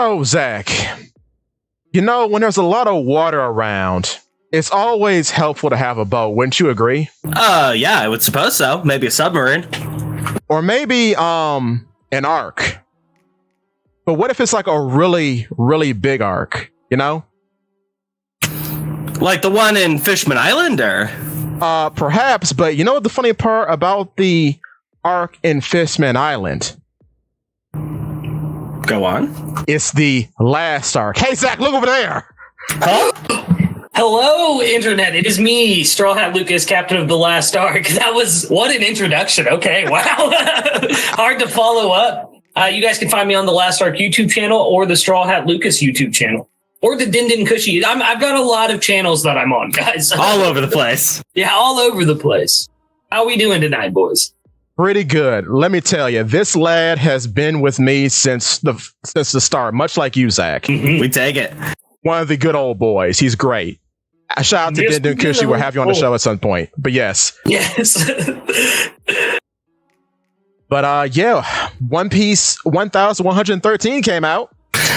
Oh, Zakk, when there's a lot of water around, it's always helpful to have a boat, wouldn't you agree? Yeah, I would suppose so. Maybe a submarine. Or maybe, an ark. But what if it's like a really, really big ark, Like the one in Fishman Island, or? Perhaps, but you know what the funny part about the ark in Fishman Island? Go on. It's the last ark. Hey, Zakk, look over there! Huh? Hello, Internet. It is me, Straw Hat Lucas, captain of the Last Ark. What an introduction. Okay, wow. Hard to follow up. You guys can find me on the Last Ark YouTube channel or the Straw Hat Lucas YouTube channel. Or the Din Din Cushy. I've got a lot of channels that I'm on, guys. All over the place. Yeah, all over the place. How we doing tonight, boys? Pretty good. Let me tell you, this lad has been with me since the start, much like you, Zakk. Mm-hmm. We take it. One of the good old boys. He's great. A shout out to Din Din Cushy. We'll have you on the show at some point. But yes. Yes. But yeah, One Piece 1113 came out.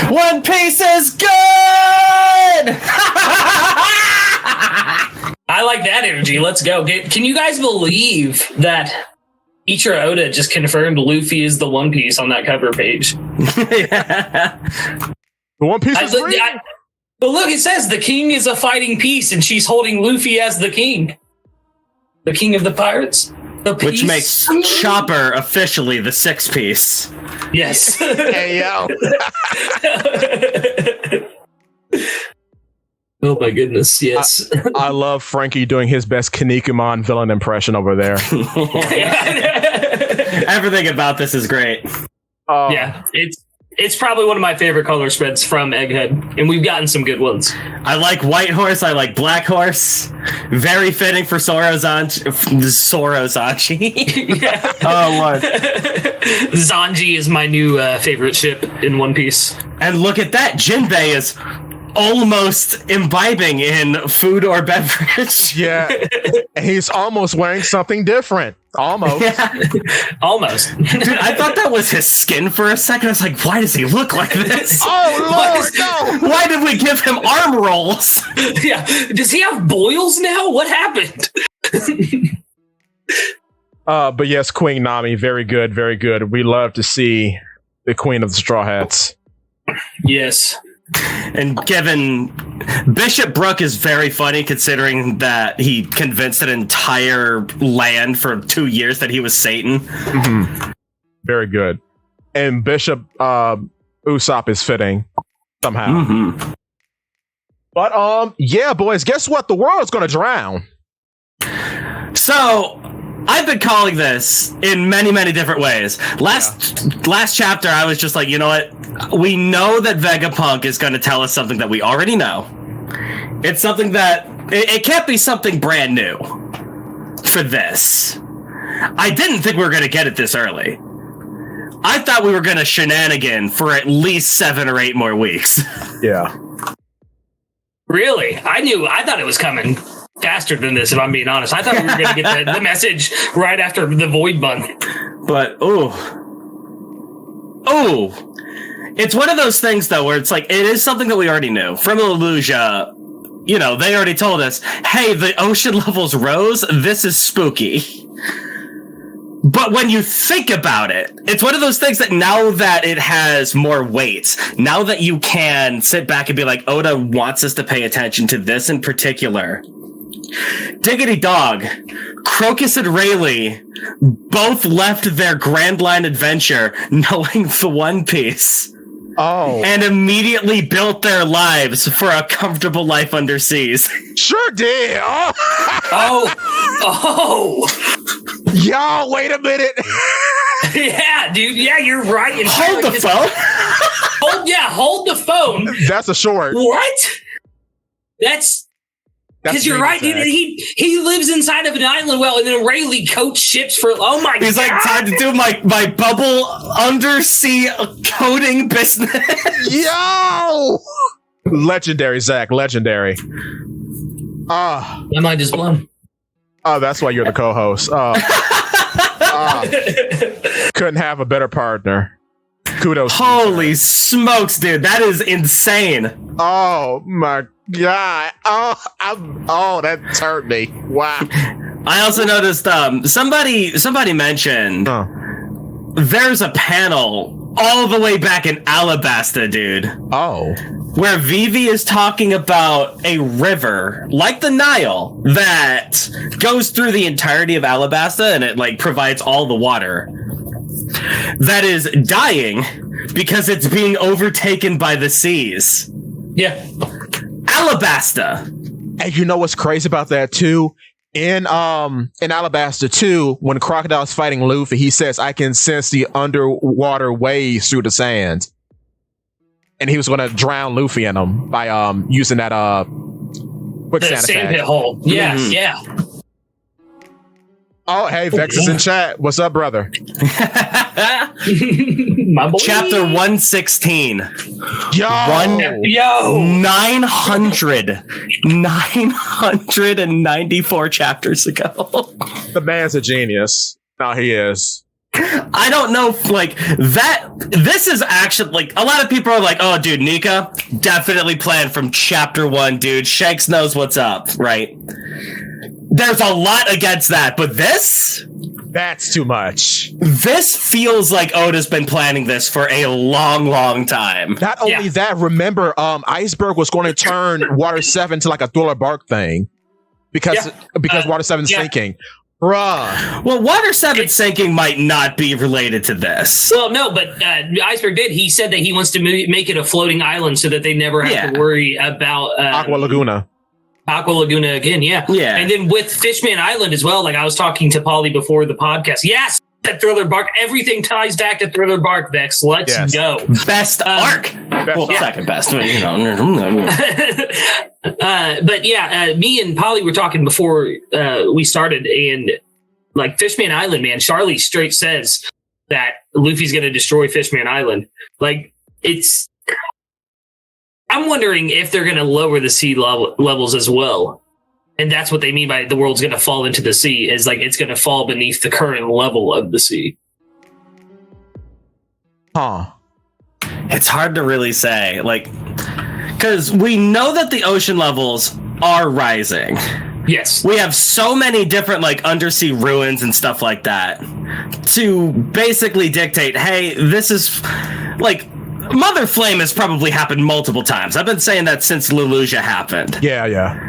One Piece is good! I like that energy. Let's go. Can you guys believe that Ichiro Oda just confirmed Luffy is the One Piece on that cover page? The One Piece is free? But look, it says the king is a fighting piece, and she's holding Luffy as the king. The king of the pirates. Which makes Chopper officially the six piece. Yes. Hey, yo. Oh my goodness, yes. I love Frankie doing his best Kinnikuman villain impression over there. Everything about this is great. Yeah, it's probably one of my favorite color spreads from Egghead, and we've gotten some good ones. I like White Horse, I like Black Horse. Very fitting for Sorozanji. Yeah. Oh, what? Zanji is my new favorite ship in One Piece. And look at that, Jinbei is almost imbibing in food or beverage. Yeah, and he's almost wearing something different. Almost. Yeah. Almost. Dude, I thought that was his skin for a second. I was like, why does he look like this? Oh, Lord, no! Why did we give him arm rolls? Yeah. Does he have boils now? What happened? But yes, Queen Nami, very good, very good. We love to see the Queen of the Straw Hats. Yes. And given Bishop Brook is very funny considering that he convinced an entire land for 2 years that he was Satan. Mm-hmm. Very good. And Bishop Usopp is fitting somehow. Mm-hmm. But yeah, boys, guess what? The world is going to drown. So I've been calling this in many, many different ways. Last chapter, I was just like, you know what? We know that Vegapunk is going to tell us something that we already know. It's something that it can't be something brand new for this. I didn't think we were going to get it this early. I thought we were going to shenanigan for at least 7 or 8 more weeks. Yeah. Really? I thought it was coming faster than this, if I'm being honest. I thought we were going to get the message right after the Void Month. But, it's one of those things, though, where it's like, it is something that we already knew. From Illusia, they already told us, hey, the ocean levels rose, this is spooky. But when you think about it, it's one of those things that now that it has more weight, now that you can sit back and be like, Oda wants us to pay attention to this in particular. Diggity dog, Crocus and Rayleigh both left their Grand Line adventure knowing the One Piece. Oh. And immediately built their lives for a comfortable life underseas. Sure did. Oh. Y'all, wait a minute. Yeah, dude. Yeah, you're right. And hold the phone. Hold the phone. That's a short. What? That's because you're right, dude. He lives inside of an island well, and then Rayleigh coats ships for. Oh my god! He's like, time to do my bubble undersea coating business. Yo, legendary, Zakk, legendary. My mind is blown. Oh, that's why you're the co-host. Couldn't have a better partner. Kudos. Holy smokes, dude. That is insane. Oh my god. That hurt me. Wow. I also noticed somebody mentioned there's a panel all the way back in Alabasta, dude. Oh. Where Vivi is talking about a river like the Nile that goes through the entirety of Alabasta and it like provides all the water that is dying because it's being overtaken by the seas. Yeah. Alabasta. And you know what's crazy about that too? In Alabasta too, when Crocodile's fighting Luffy, he says, "I can sense the underwater waves through the sand." And he was going to drown Luffy in them by using that quicksand sand pit attack. hole. Yeah, yeah. Oh, hey, Vex is in chat. What's up, brother? My boy. Chapter 116. Yo! 994 chapters ago. The man's a genius. No, he is. I don't know if, like, that. This is actually, like, a lot of people are like, oh, dude, Nika, definitely planned from chapter 1, dude. Shanks knows what's up, right? There's a lot against that, but this? That's too much. This feels like Oda's been planning this for a long, long time. Not only that, remember, Iceberg was going to turn Water 7 to like a Thriller Bark thing. Because Water 7's sinking. Bruh. Well, Water 7 sinking might not be related to this. Well, no, but Iceberg did. He said that he wants to make it a floating island so that they never have to worry about Aqua Laguna. Aqua Laguna again, yeah. And then with Fishman Island as well, like I was talking to Polly before the podcast. Yes, that Thriller Bark. Everything ties back to Thriller Bark, Vex. Let's go. Best arc. Second best. But, you know. But yeah, me and Polly were talking before we started, and like Fishman Island, man, Charlie straight says that Luffy's going to destroy Fishman Island. Like, it's... I'm wondering if they're going to lower the sea levels as well. And that's what they mean by the world's going to fall into the sea, is like it's going to fall beneath the current level of the sea. Huh. It's hard to really say. Like, because we know that the ocean levels are rising. Yes. We have so many different like undersea ruins and stuff like that to basically dictate, hey, this is like... Mother Flame has probably happened multiple times. I've been saying that since Lelouja happened. Yeah.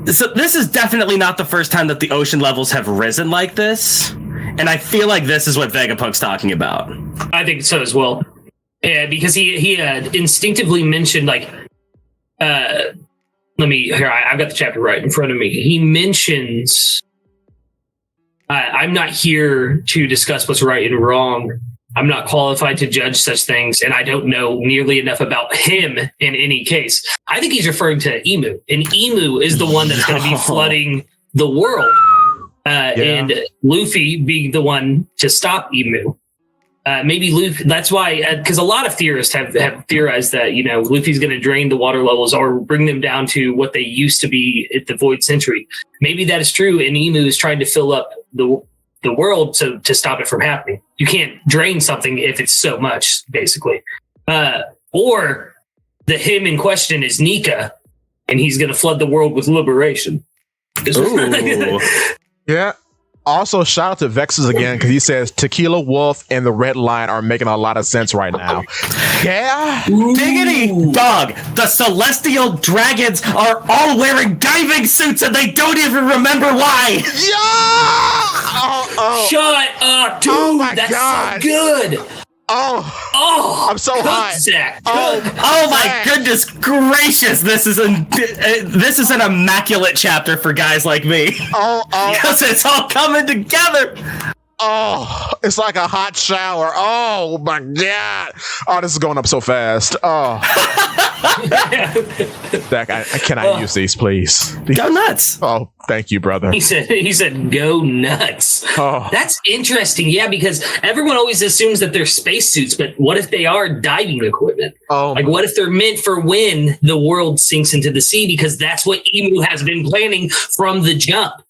So this is definitely not the first time that the ocean levels have risen like this. And I feel like this is what Vegapunk's talking about. I think so as well. Yeah, because he instinctively mentioned, like, I've got the chapter right in front of me. He mentions, I'm not here to discuss what's right and wrong. I'm not qualified to judge such things, and I don't know nearly enough about him in any case. I think he's referring to Emu, and Emu is the one that's going to be flooding the world, and Luffy being the one to stop Emu. Maybe Luffy, that's why, because a lot of theorists have theorized that, you know, Luffy's going to drain the water levels or bring them down to what they used to be at the Void Century. Maybe that is true, and Emu is trying to fill up the world to stop it from happening. You can't drain something if it's so much, basically. Or the him in question is Nika, and he's going to flood the world with liberation. Yeah. Also, shout out to Vexes again, because he says Tequila Wolf and the Red Lion are making a lot of sense right now. Yeah. Diggity dog. The Celestial Dragons are all wearing diving suits and they don't even remember why. Shut up, dude. Oh my That's God. so good. I'm so high. Zakk. Oh my goodness gracious! This is an immaculate chapter for guys like me. Because it's all coming together. Oh, it's like a hot shower. Oh my God. Oh, this is going up so fast. Oh. Zakk, can I use these, please? Go nuts. Oh, thank you, brother. He said, go nuts. Oh. That's interesting. Yeah, because everyone always assumes that they're spacesuits, but what if they are diving equipment? Oh, like, what if they're meant for when the world sinks into the sea? Because that's what Emu has been planning from the jump.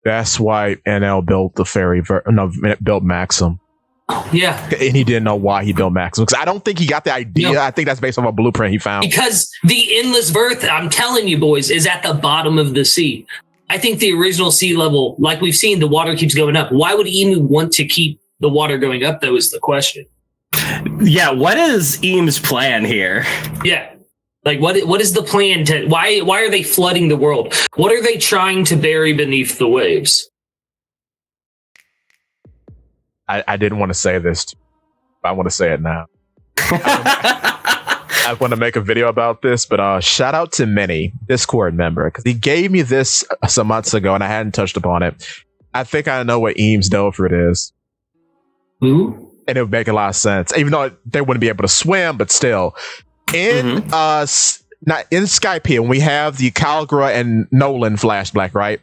that's why NL built the built Maxim. Yeah. And he didn't know why he built Maximum. Because I don't think he got the idea. No. I think that's based on a blueprint he found. Because the endless birth, I'm telling you, boys, is at the bottom of the sea. I think the original sea level, like we've seen, the water keeps going up. Why would Emu want to keep the water going up, though, is the question. Yeah, what is Eames' plan here? Yeah. Like, what is the plan to... Why are they flooding the world? What are they trying to bury beneath the waves? I didn't want to say this, but I want to say it now. I want to make a video about this, but shout out to Minnie, Discord member, because he gave me this some months ago and I hadn't touched upon it. I think I know what Eames Delford is. Who? And it would make a lot of sense, even though they wouldn't be able to swim, but still. In not in Skype here, when we have the Calgra and Nolan flashback, right?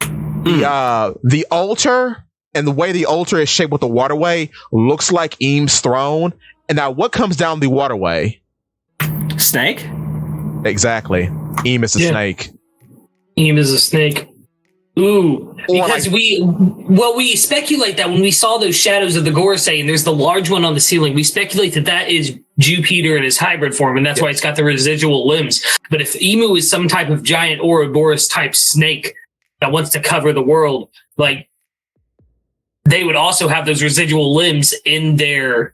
The altar and the way the altar is shaped with the waterway looks like Eames' throne. And now what comes down the waterway? Snake? Exactly. Eam is a snake. Eam is a snake. Ooh, because like, we speculate that when we saw those shadows of the Gorosei and there's the large one on the ceiling, we speculate that is Jupiter in his hybrid form, and that's why it's got the residual limbs. But if Emu is some type of giant Ouroboros type snake that wants to cover the world, like, they would also have those residual limbs in their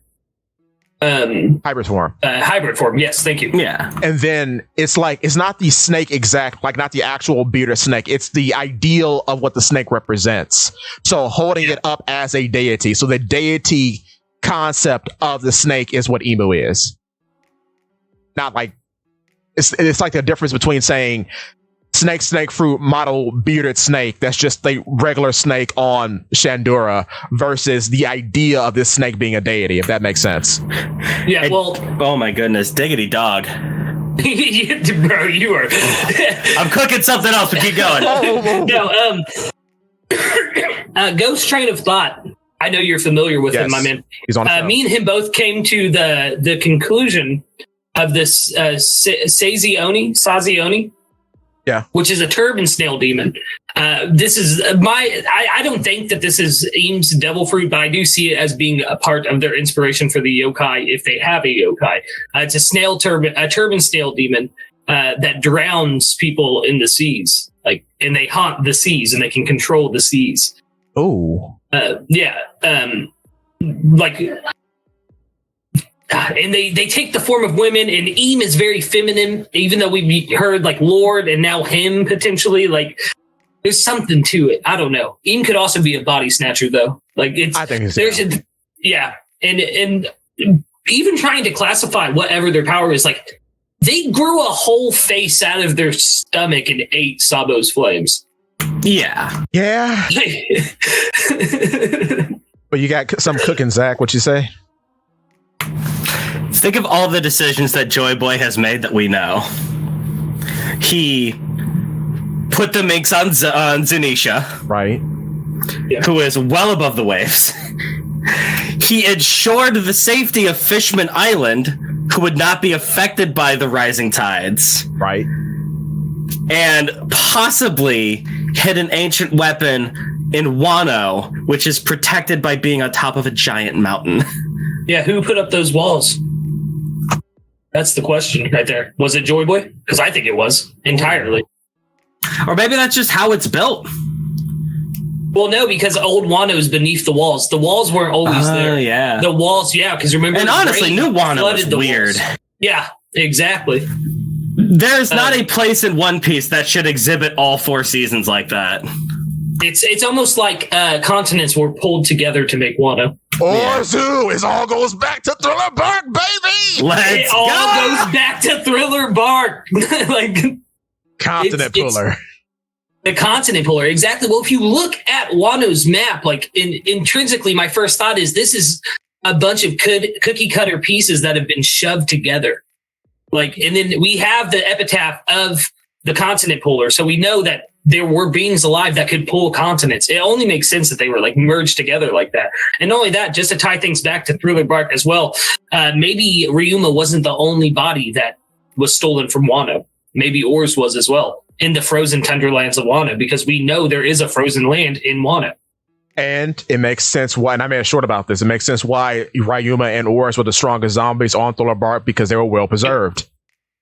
hybrid form. Hybrid form, yes, thank you. Yeah. And then it's like, it's not the snake exact, like not the actual bearded snake. It's the ideal of what the snake represents. So holding it up as a deity. So the deity concept of the snake is what Emu is. Not like, it's like the difference between saying snake fruit model bearded snake that's just the regular snake on Shandura versus the idea of this snake being a deity, if that makes sense. Yeah, and, well, oh my goodness, diggity dog. Bro, you are I'm cooking something else, but keep going. No, Ghost Train of Thought, I know you're familiar with him, my man. He's on me and him both came to the conclusion of this Sazioni, yeah, which is a turban snail demon. This is I don't think that this is Eames' devil fruit, but I do see it as being a part of their inspiration for the yokai, if they have a yokai. It's a turban snail demon that drowns people in the seas, and they haunt the seas and they can control the seas. Oh, and they take the form of women, and Eam is very feminine, even though we heard like Lord and now him potentially. Like, there's something to it. I don't know. Eam could also be a body snatcher, though. Like, I think and even trying to classify whatever their power is, like, they grew a whole face out of their stomach and ate Sabo's flames. Yeah. But you got some cooking, Zakk. What you say? Think of all the decisions that Joy Boy has made that we know. He put the minx on Zanisha, right? Who is well above the waves. He ensured the safety of Fishman Island, who would not be affected by the rising tides, right? And possibly hid an ancient weapon in Wano, which is protected by being on top of a giant mountain. Yeah, who put up those walls? That's the question right there. Was it Joy Boy? Because I think it was entirely. Or maybe that's just how it's built. Well, no, because old Wano's beneath the walls. The walls weren't always there. Yeah. The walls, because remember. And honestly, New Wano was weird. Walls. Yeah, exactly. There's not a place in One Piece that should exhibit all 4 seasons like that. It's almost like continents were pulled together to make Wano. Orzu, it all goes back to Thriller Bark, baby. It all goes back to Thriller Bark. Continent puller. The continent puller, exactly. Well, if you look at Wano's map, like intrinsically, my first thought is this is a bunch of cookie cutter pieces that have been shoved together. And then we have the epitaph of the continent puller, so we know that there were beings alive that could pull continents. It only makes sense that they were merged together like that. And not only that, just to tie things back to Thriller Bark as well, maybe Ryuma wasn't the only body that was stolen from Wano. Maybe Oars was as well in the frozen tundra lands of Wano, because we know there is a frozen land in Wano. And it makes sense why, and I made a short about this, it makes sense why Ryuma and Oris were the strongest zombies on Thriller Bark because they were well preserved.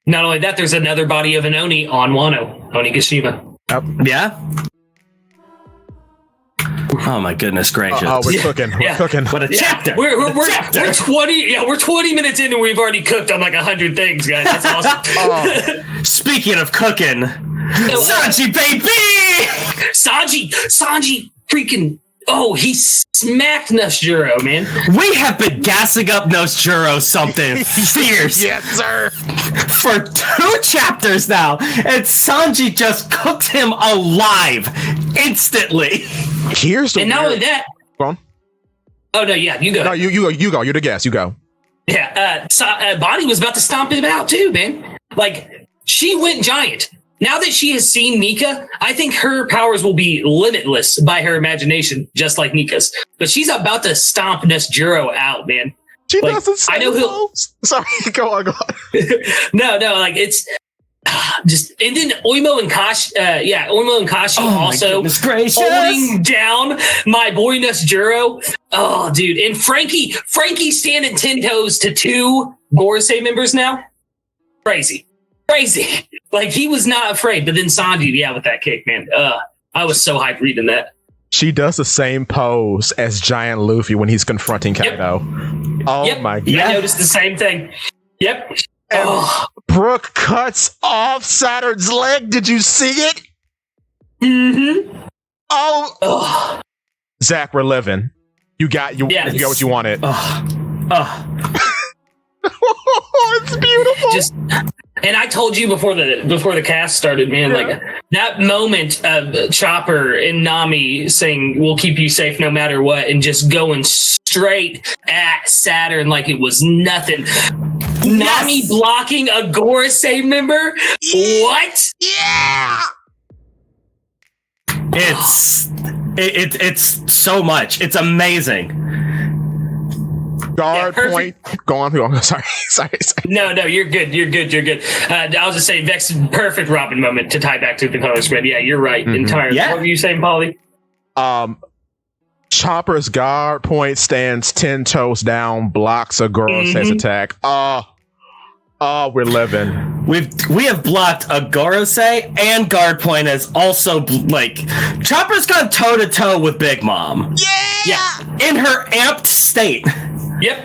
Not only that, there's another body of an Oni on Wano, Onigashima. Yeah. Oh my goodness gracious! We're cooking. We're cooking. What a chapter! We're 20. Yeah, we're 20 minutes in and we've already cooked on like 100 things, guys. That's awesome. Speaking of cooking, Sanji baby, Sanji, freaking! Oh, he smacked Nashiro, man. We have been gassing up Nashiro something fierce. Yes, sir. For 2 chapters now, and Sanji just cooked him alive instantly. Here's the and not only that. Go on. Oh no, yeah, you go. No, you go. You go. You're the guest. You go. Yeah, Bonnie was about to stomp him out too, man. Like she went giant. Now that she has seen Nika, I think her powers will be limitless by her imagination, just like Nika's. But she's about to stomp Nesjuro out, man. She doesn't say I know who. Sorry, go on. No, like it's just. And then Oimo and Kashi also holding down my boy Nesjuro. Oh, dude, and Frankie standing 10 toes to 2 Gorosei members now. Crazy. Like he was not afraid, but then Sanji, with that kick, man. I was so hyped reading that. She does the same pose as Giant Luffy when he's confronting Kaido. Yep. Oh my god! I noticed the same thing. Yep. And Brooke cuts off Saturn's leg. Did you see it? Mm-hmm. Oh. Zakk, we're living. You got what you wanted. It's beautiful. And I told you before the cast started, man, like that moment of Chopper and Nami saying, "We'll keep you safe no matter what," and just going straight at Saturn like it was nothing. Yes. Nami blocking a Gorosei member? What? Yeah! It's so much. It's amazing. Guard point. Go on. Sorry. No, you're good. I was just saying, Vex, perfect Robin moment to tie back to the color spread. Yeah, you're right. Mm-hmm. Entirely. Yeah. What were you saying, Polly? Chopper's guard point stands 10 toes down, blocks a Gorosei's attack. We're living. We have blocked a Gorosei, and guard point has also Chopper's gone toe to toe with Big Mom. Yeah, in her amped state. Yep.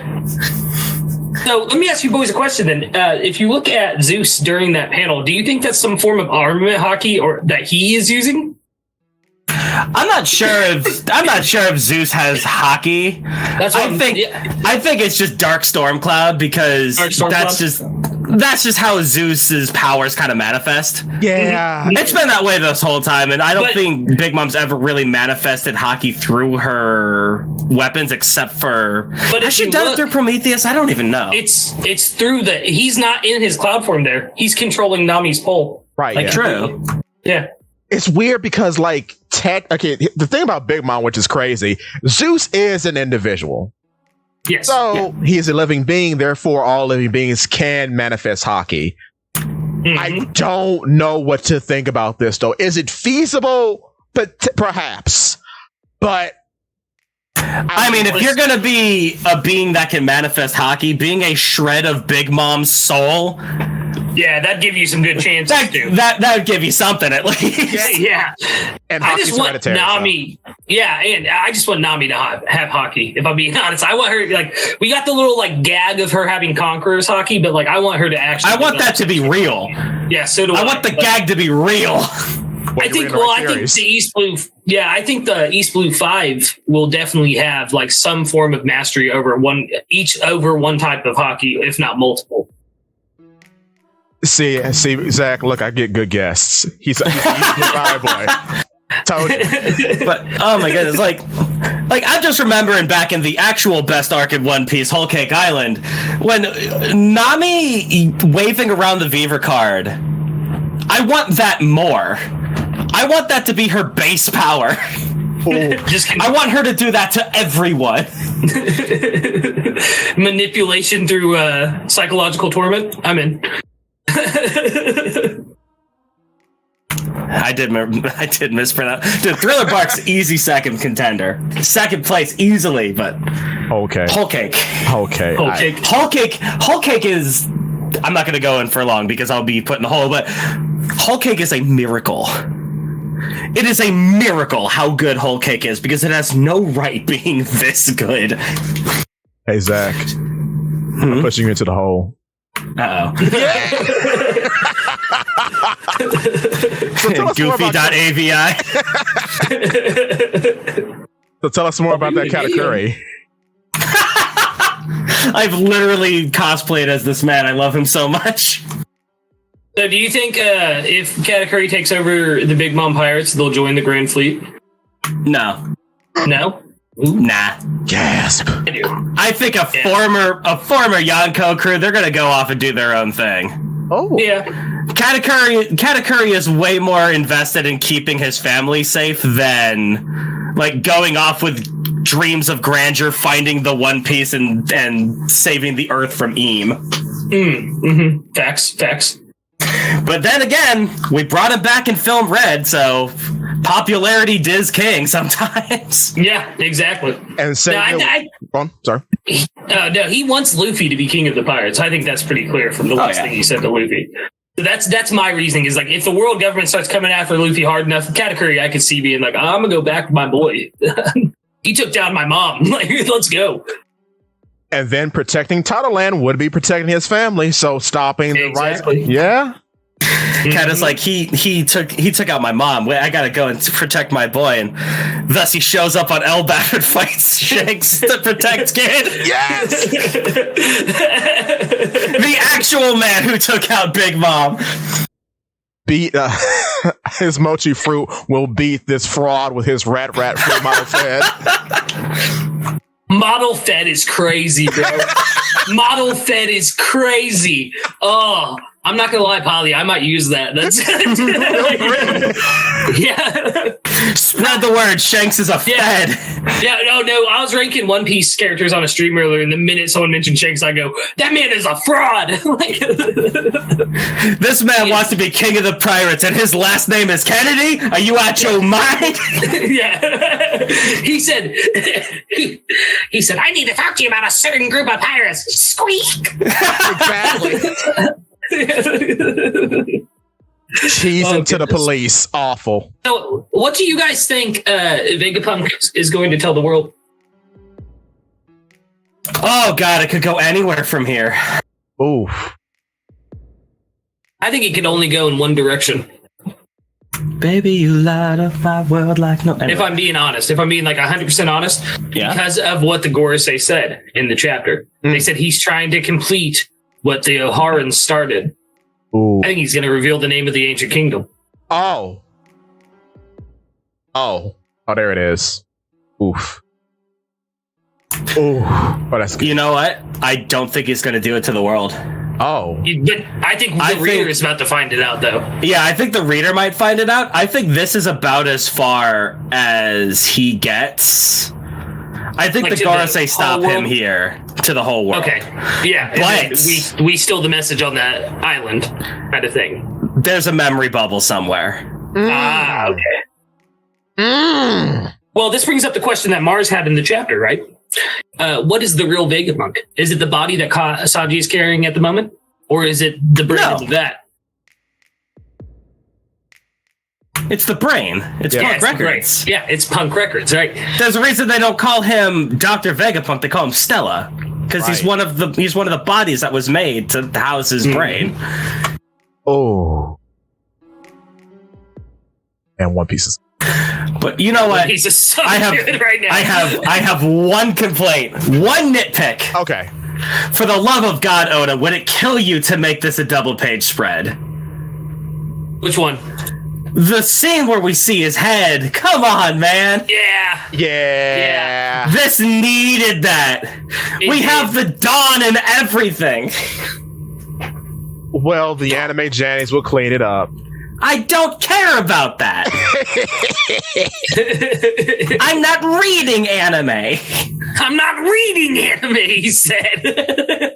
So let me ask you boys a question then. If you look at Zeus during that panel, do you think that's some form of armament hockey or that he is using? I'm not sure if Zeus has hockey. I think it's just Dark Storm Cloud because that's just how Zeus's powers kind of manifest. Yeah. It's been that way this whole time, and I don't think Big Mom's ever really manifested hockey through her weapons except for... But has she done it through Prometheus? I don't even know. It's through he's not in his cloud form there. He's controlling Nami's pole. Right. True. Yeah. It's weird because the thing about Big Mom, which is crazy, Zeus is an individual. Yes. So he is a living being, therefore all living beings can manifest hockey. Mm-hmm. I don't know what to think about this though. Is it feasible? But perhaps. But I mean, if you're gonna be a being that can manifest hockey, being a shred of Big Mom's soul, that'd give you some good chances. That would give you something at least. Yeah. And I just want Nami. So. Yeah, and I just want Nami to have hockey. If I'm being honest, I want her we got the little gag of her having Conqueror's hockey, but I want her to actually. I want that to be real. Yeah, so do I. I want the gag to be real. I think the East Blue. Yeah, I think the East Blue 5 will definitely have some form of mastery over one type of hockey, if not multiple. See, Zakk. Look, I get good guests. He's a boy. Told you. But oh my goodness, I'm just remembering back in the actual best arc in One Piece, Whole Cake Island, when Nami waving around the Viver card. I want that more. I want that to be her base power. I want her to do that to everyone. Manipulation through psychological torment. I'm in. I did mispronounce. Dude, Thriller Bark's easy second contender. Second place easily, but Okay. Whole Cake. Okay. Whole Cake is. I'm not going to go in for long because I'll be put in the hole, but Whole Cake is a miracle. It is a miracle how good Whole Cake is because it has no right being this good. Hey, Zach. I'm pushing you into the hole. Uh-oh. So Goofy.avi. So tell us more about that Katakuri. I've literally cosplayed as this man. I love him so much. So do you think if Katakuri takes over the Big Mom Pirates, they'll join the Grand Fleet? No. No? Nah. Gasp. I do. I think a former Yonko crew, they're gonna go off and do their own thing. Oh. Yeah. Katakuri is way more invested in keeping his family safe than like going off with dreams of grandeur, finding the One Piece and saving the Earth from Eam. Mm-hmm. Facts. But then again, we brought him back in Film Red, so popularity diz king sometimes. Yeah, exactly. And say, sorry. No, he wants Luffy to be king of the pirates. I think that's pretty clear from the last thing he said to Luffy. So that's my reasoning. Is like if the world government starts coming after Luffy hard enough, Katakuri, I could see being like, I'm gonna go back to my boy. He took down my mom. Like, let's go. And then protecting Tataland would be protecting his family. So stopping the right. Yeah. Kind of like he took out my mom. I gotta go and protect my boy, and thus he shows up on Elbaf and fights Shanks to protect Kid. Yes. The actual man who took out Big Mom. His mochi fruit will beat this fraud with his rat fruit model fed. Model fed is crazy, bro. Model fed is crazy. Oh, I'm not gonna lie, Polly. I might use that. That's yeah. Spread the word. Shanks is a fed. Yeah. No. I was ranking One Piece characters on a stream earlier, and the minute someone mentioned Shanks, I go, "That man is a fraud." This man wants to be king of the pirates, and his last name is Kennedy. Are you out your mind? Yeah. He said, "I need to talk to you about a certain group of pirates." Squeak. Exactly. Cheesing to the police. Awful. So, what do you guys think Vegapunk is going to tell the world? Oh, God, it could go anywhere from here. Oof. I think it could only go in one direction. Baby, you light up my world like no... Anyway. If I'm being honest, if I'm being like 100% honest, because of what the Gorosei said in the chapter. They said he's trying to complete what the Oharans started. Ooh. I think he's going to reveal the name of the ancient kingdom. Oh, there it is. Oof. Oh, that's good. You know what? I don't think he's going to do it to the world. Oh. But I think the reader is about to find it out, though. Yeah, I think the reader might find it out. I think this is about as far as he gets. I think like the Gorosei stop him here to the whole world. Okay. Yeah. But we steal the message on that island kind of thing. There's a memory bubble somewhere. Okay. Well, this brings up the question that Mars had in the chapter, right? What is the real Vegapunk? Is it the body that Saji is carrying at the moment? Or is it the brain of that? It's the brain. It's Punk Records. Yeah, it's Punk Records, right? There's a reason they don't call him Dr. Vegapunk. They call him Stella. Because he's one of the bodies that was made to house his brain. Oh. And One Piece is... But you know what? He's just so good right now. I have one complaint, one nitpick. Okay. For the love of God, Oda, would it kill you to make this a double-page spread? Which one? The scene where we see his head. Come on, man. Yeah. This needed that. We have the dawn and everything. Well, the anime Jannies will clean it up. I don't care about that. I'm not reading anime. I'm not reading anime, he said.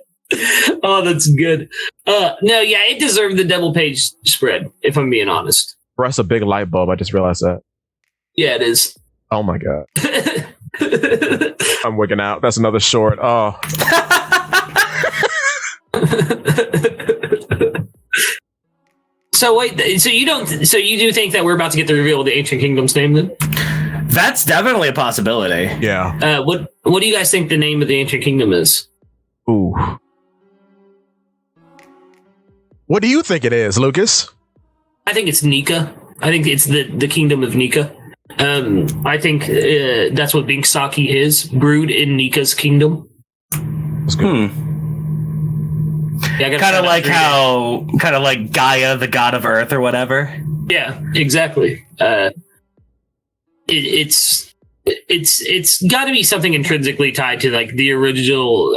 Oh, that's good. No, yeah, it deserved the double page spread, if I'm being honest. Bro, that's a big light bulb. I just realized that. Yeah, it is. Oh my god. I'm wigging out. That's another short. Oh. So wait, so you do think that we're about to get the reveal of the Ancient Kingdom's name then? That's definitely a possibility. Yeah. What do you guys think the name of the Ancient Kingdom is? Ooh. What do you think it is, Lucas? I think it's Nika. I think it's the Kingdom of Nika. I think that's what Binksaki is, brewed in Nika's kingdom. That's good. Yeah, kind of like Gaia, the god of Earth, or whatever. Yeah, exactly. It's got to be something intrinsically tied to like the original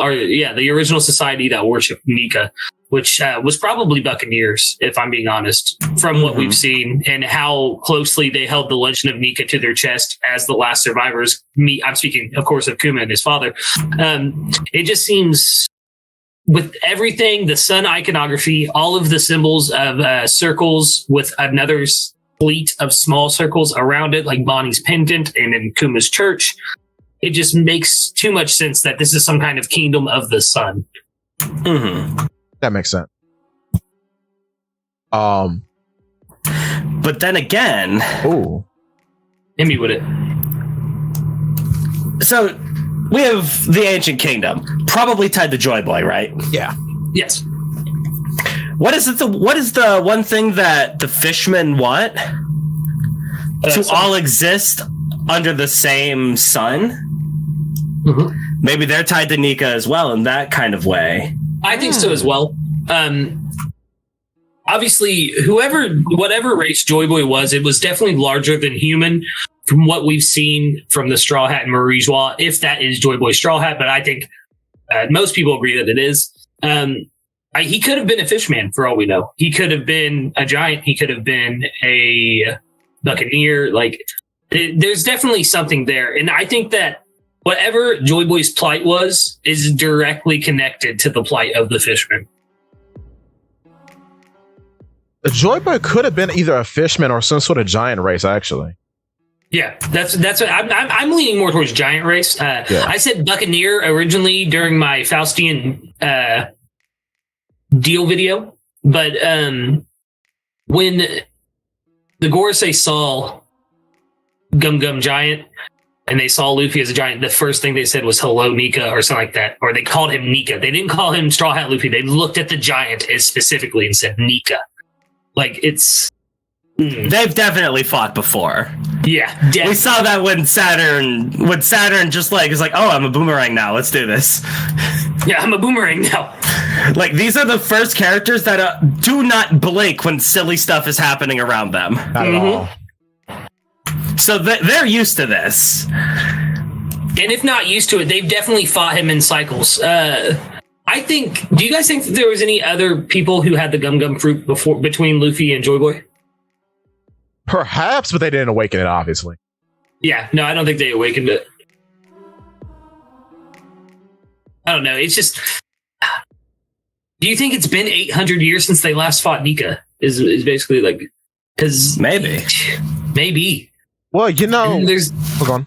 society that worshipped Nika, which was probably Buccaneers, if I'm being honest, from what we've seen and how closely they held the legend of Nika to their chest as the last survivors. I'm speaking, of course, of Kuma and his father. It just seems, with everything, the sun iconography, all of the symbols of circles with another fleet of small circles around it, like Bonnie's pendant and in Kuma's church, it just makes too much sense that this is some kind of kingdom of the sun. Mm-hmm. That makes sense. But then again, hit me with it. So we have the Ancient Kingdom, probably tied to Joy Boy, right? Yeah. Yes. What is the one thing that the fishmen want? To all exist under the same sun? Mm-hmm. Maybe they're tied to Nika as well in that kind of way. I think so as well. Obviously, whatever race Joy Boy was, it was definitely larger than human from what we've seen from the Straw Hat and Marijois, if that is Joy Boy Straw Hat, but I think most people agree that it is. He could have been a fishman for all we know. He could have been a giant. He could have been a buccaneer. Like, there's definitely something there. And I think that whatever Joy Boy's plight was is directly connected to the plight of the fisherman. The Joy Boy could have been either a fishman or some sort of giant race, actually. Yeah, that's what I'm leaning more towards giant race. I said buccaneer originally during my Faustian deal video, but when the Gorosei saw Gum Gum Giant and they saw Luffy as a giant, the first thing they said was "Hello, Nika" or something like that, or they called him Nika. They didn't call him Straw Hat Luffy. They looked at the giant as specifically and said Nika. Like, it's they've definitely fought before. Yeah, definitely. We saw that when Saturn just like is like, oh, I'm a boomerang now. Let's do this. Yeah, I'm a boomerang now. Like, these are the first characters that do not blink when silly stuff is happening around them. Not at all. So they're used to this. And if not used to it, they've definitely fought him in cycles. Do you guys think that there was any other people who had the Gum Gum fruit between Luffy and Joy Boy? Perhaps, but they didn't awaken it, obviously. Yeah, no, I don't think they awakened it. I don't know. It's just... Do you think it's been 800 years since they last fought Nika? Is basically like... Because maybe. Well, you know... Hold on.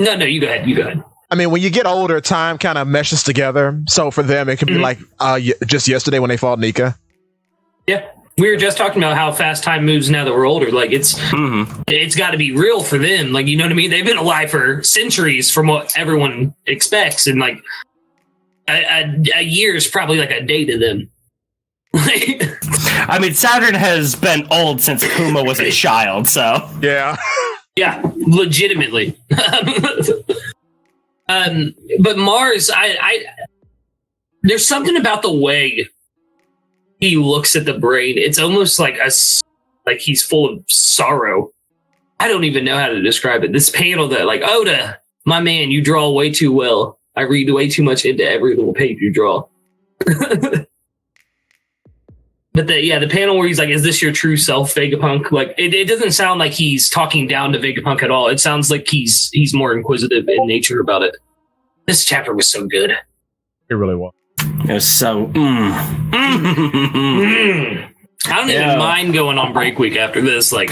No, you go ahead. I mean, when you get older, time kind of meshes together. So for them, it could be like just yesterday when they fought Nika. Yeah. We were just talking about how fast time moves now that we're older. Like, it's got to be real for them. Like, you know what I mean? They've been alive for centuries from what everyone expects. And like a year is probably like a day to them. I mean, Saturn has been old since Kuma was a child, so. Yeah. Yeah, legitimately. But Mars, I there's something about the way he looks at the brain. It's almost like he's full of sorrow. I don't even know how to describe it. This panel that, like, Oda, my man, you draw way too well. I read way too much into every little page you draw. But the panel where he's like, "Is this your true self, Vegapunk?" Like, it doesn't sound like he's talking down to Vegapunk at all. It sounds like he's more inquisitive in nature about it. This chapter was so good. It really was. It was so. I don't even mind going on break week after this. Like,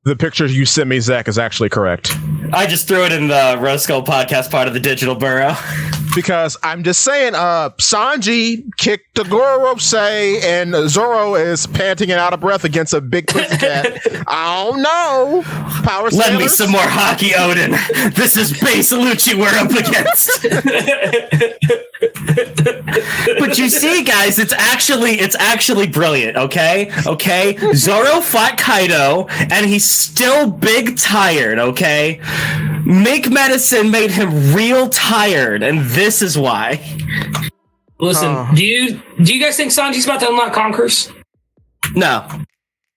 The picture you sent me, Zakk, is actually correct. I just threw it in the Rose Skull podcast part of the digital burrow. Because I'm just saying, Sanji kicked the Gorosei, and Zoro is panting and out of breath against a big pussycat. I don't know. Power Lend me sailors? some more hockey, Odin. This is base Lucci we're up against. But you see, guys, it's actually brilliant. Okay. Zoro fought Kaido, and he's still big tired. Okay. Make medicine made him real tired, and this is why. listen, do you guys think Sanji's about to unlock Conquerors? No.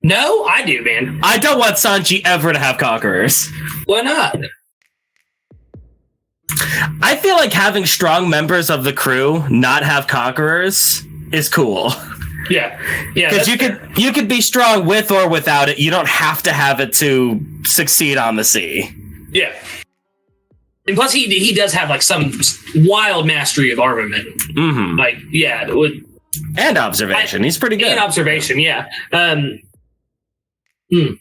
No, I do, man. I don't want Sanji ever to have conquerors. Why not? I feel like having strong members of the crew not have conquerors is cool. Yeah. Because you could be strong with or without it. You don't have to have it to succeed on the sea. Yeah. And plus, he does have like some wild mastery of armament. Mm-hmm. Like, yeah, it would. And observation. He's pretty good. And observation, yeah. And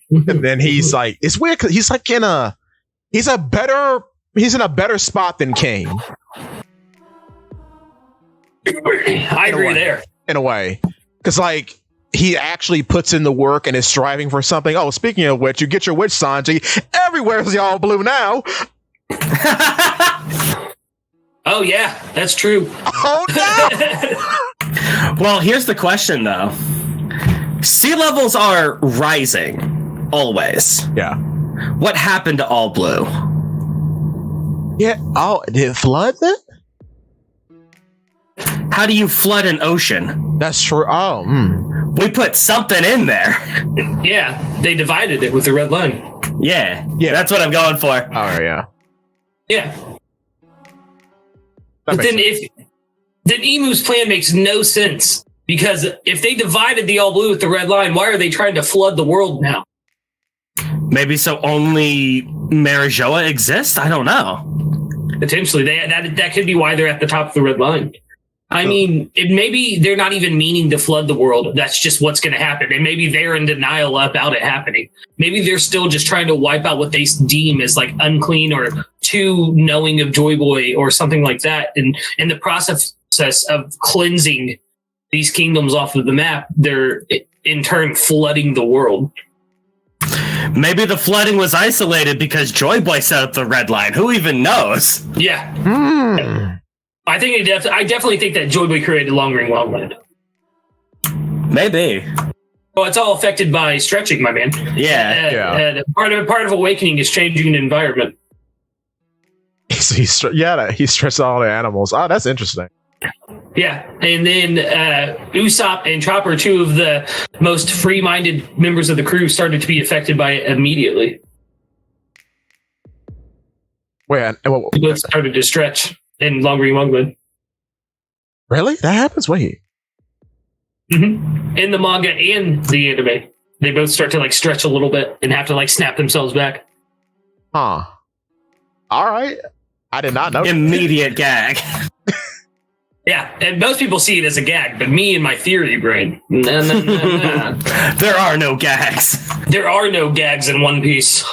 then he's like, it's weird because he's like he's in a better spot than King. I agree there. In a way. Because like he actually puts in the work and is striving for something. Oh, speaking of which, you get your witch, Sanji. Everywhere's all blue now. Oh yeah, that's true. Oh no. Well, here's the question though. Sea levels are rising always. Yeah. What happened to All Blue? Yeah. Oh, did it flood then? How do you flood an ocean? That's true. Oh, We put something in there. Yeah, they divided it with the red line. Yeah, that's what I'm going for. Oh yeah. Yeah. But then then Emu's plan makes no sense, because if they divided the All Blue with the red line, why are they trying to flood the world now? Maybe so only Marijoa exists? I don't know. Potentially, that could be why they're at the top of the red line. I mean, maybe they're not even meaning to flood the world. That's just what's going to happen. And maybe they're in denial about it happening. Maybe they're still just trying to wipe out what they deem as like unclean or too knowing of Joy Boy or something like that. And in the process of cleansing these kingdoms off of the map, they're in turn flooding the world. Maybe the flooding was isolated because Joy Boy set up the red line. Who even knows? Yeah. I definitely think that Joy Boy created Long Ring Wildland. Maybe. Well, it's all affected by stretching, my man. Yeah. Part of awakening is changing the environment. He stretched all the animals. Oh, that's interesting. Yeah, and then Usopp and Chopper, two of the most free-minded members of the crew, started to be affected by it immediately. Wait, They both started to stretch in Long Ring Wildland. really? That happens? Wait. Mm-hmm. In the manga and the anime, they both start to like stretch a little bit and have to like snap themselves back. Huh. All right. I did not know. Immediate gag. Yeah, and most people see it as a gag, but me and my theory brain, nah. There are no gags. There are no gags in One Piece.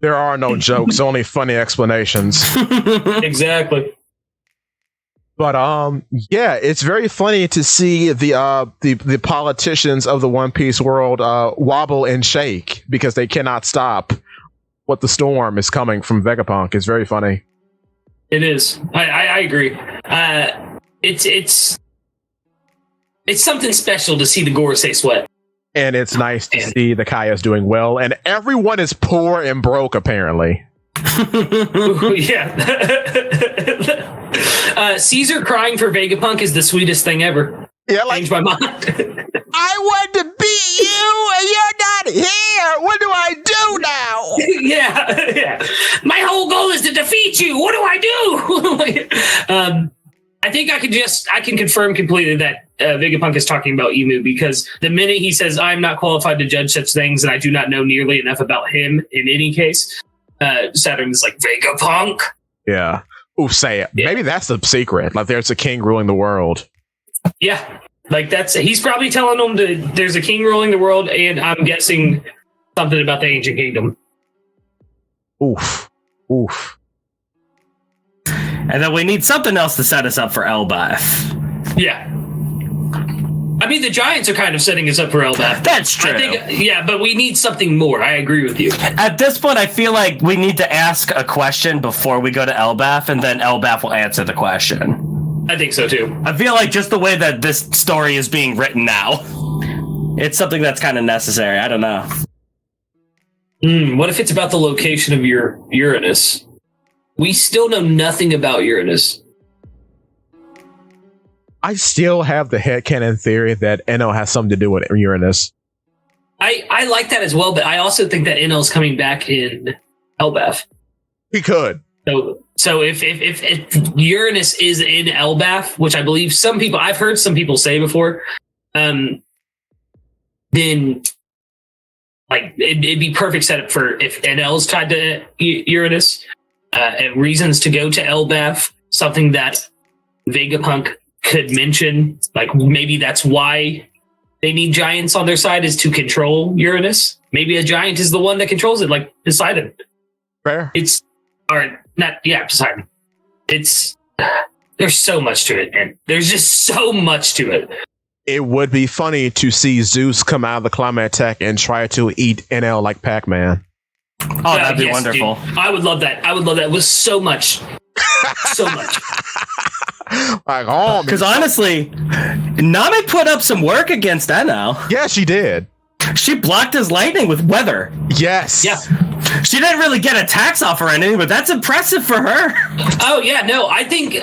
There are no jokes, only funny explanations. Exactly. But yeah, it's very funny to see the politicians of the One Piece world wobble and shake because they cannot stop what the storm is coming from Vegapunk. It's very funny. It is. I agree. It's something special to see the Gorosei sweat. And it's nice to see the Kaya's doing well, and everyone is poor and broke apparently. Yeah. Caesar crying for Vegapunk is the sweetest thing ever. Yeah, like Changed my mind. I want to beat you, and you're not here. What do I do now? Yeah. My whole goal is to defeat you. What do I do? I think I can confirm completely that Vegapunk is talking about Emu, because the minute he says, I'm not qualified to judge such things and I do not know nearly enough about him in any case, Saturn is like, Vegapunk? Yeah. Ooh, say it. Yeah. Maybe that's the secret. Like there's a king ruling the world. Yeah. Like he's probably telling them that there's a king ruling the world, and I'm guessing something about the ancient kingdom. Oof. And then we need something else to set us up for Elbaf. Yeah. I mean, the Giants are kind of setting us up for Elbaf. That's true. I think, yeah, but we need something more. I agree with you. At this point, I feel like we need to ask a question before we go to Elbaf, and then Elbaf will answer the question. I think so, too. I feel like just the way that this story is being written now, it's something that's kind of necessary. I don't know. What if it's about the location of your Uranus? We still know nothing about Uranus. I still have the headcanon theory that NL has something to do with Uranus. I like that as well, but I also think that NL's coming back in Elbaf. He could. So if Uranus is in Elbaf, which I believe I've heard some people say before, then like it'd be perfect setup for if NL's tied to Uranus, and reasons to go to Elbaf, something that Vegapunk could mention, like maybe that's why they need giants on their side, is to control Uranus. Maybe a giant is the one that controls it, like Poseidon. Fair. Poseidon. There's so much to it, and there's just so much to it. It would be funny to see Zeus come out of the climate attack and try to eat NL like Pac-Man. Oh, that'd be wonderful. Dude, I would love that. It was so much. So much. Like, oh, because honestly, Nami put up some work against NL. Yeah, she did. She blocked his lightning with weather. Yes. Yeah. She didn't really get attacks off or anything, but that's impressive for her. Oh yeah, no, I think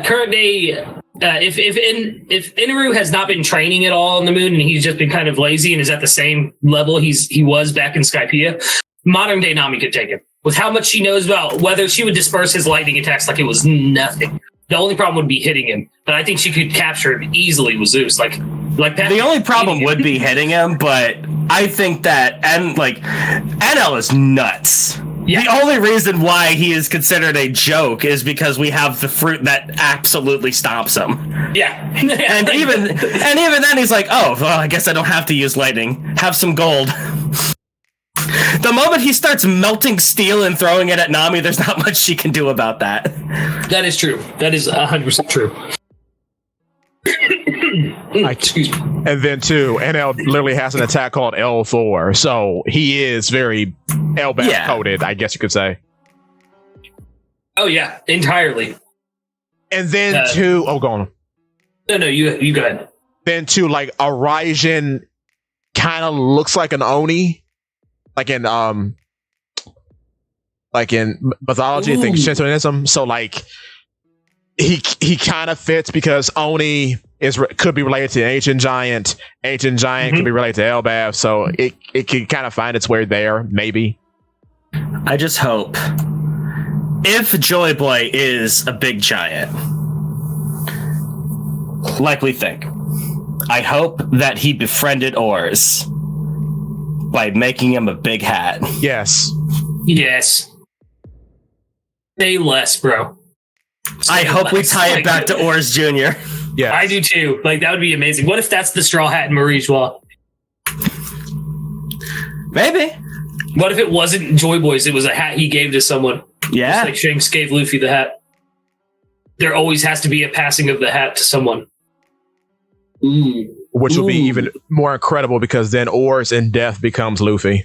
current day, if Inaru has not been training at all on the moon and he's just been kind of lazy and is at the same level he was back in Skypiea, modern day Nami could take him. With how much she knows about weather, she would disperse his lightning attacks like it was nothing. The only problem would be hitting him, but I think she could capture him easily with Zeus. Like the only problem would be hitting him, but I think that NL is nuts. Yeah. The only reason why he is considered a joke is because we have the fruit that absolutely stomps him. Yeah. and even then he's like, oh, well, I guess I don't have to use lightning. Have some gold. The moment he starts melting steel and throwing it at Nami, there's not much she can do about that. That is true. That is 100% true. Excuse me. And then too, NL literally has an attack called L4, so he is very Elbaf coded, I guess you could say. Oh yeah, entirely. And then go on. No, you go ahead. Then too, like Orison kind of looks like an Oni, like in mythology, I think Shintoism. So like he kind of fits because Oni could be related to Ancient Giant. Ancient Giant could be related to Elbaf, so it can kind of find its way there, maybe. I just hope if Joy Boy is a big giant, like we think, I hope that he befriended Ors by making him a big hat. Yes. Say less, bro. I hope we tie it back to Ors Jr. Yeah, I do too. Like, that would be amazing. What if that's the straw hat in Marie Joie? Maybe. What if it wasn't Joy Boy's? It was a hat he gave to someone. Yeah. Just like Shanks gave Luffy the hat. There always has to be a passing of the hat to someone. Which will be even more incredible because then Ors in death becomes Luffy.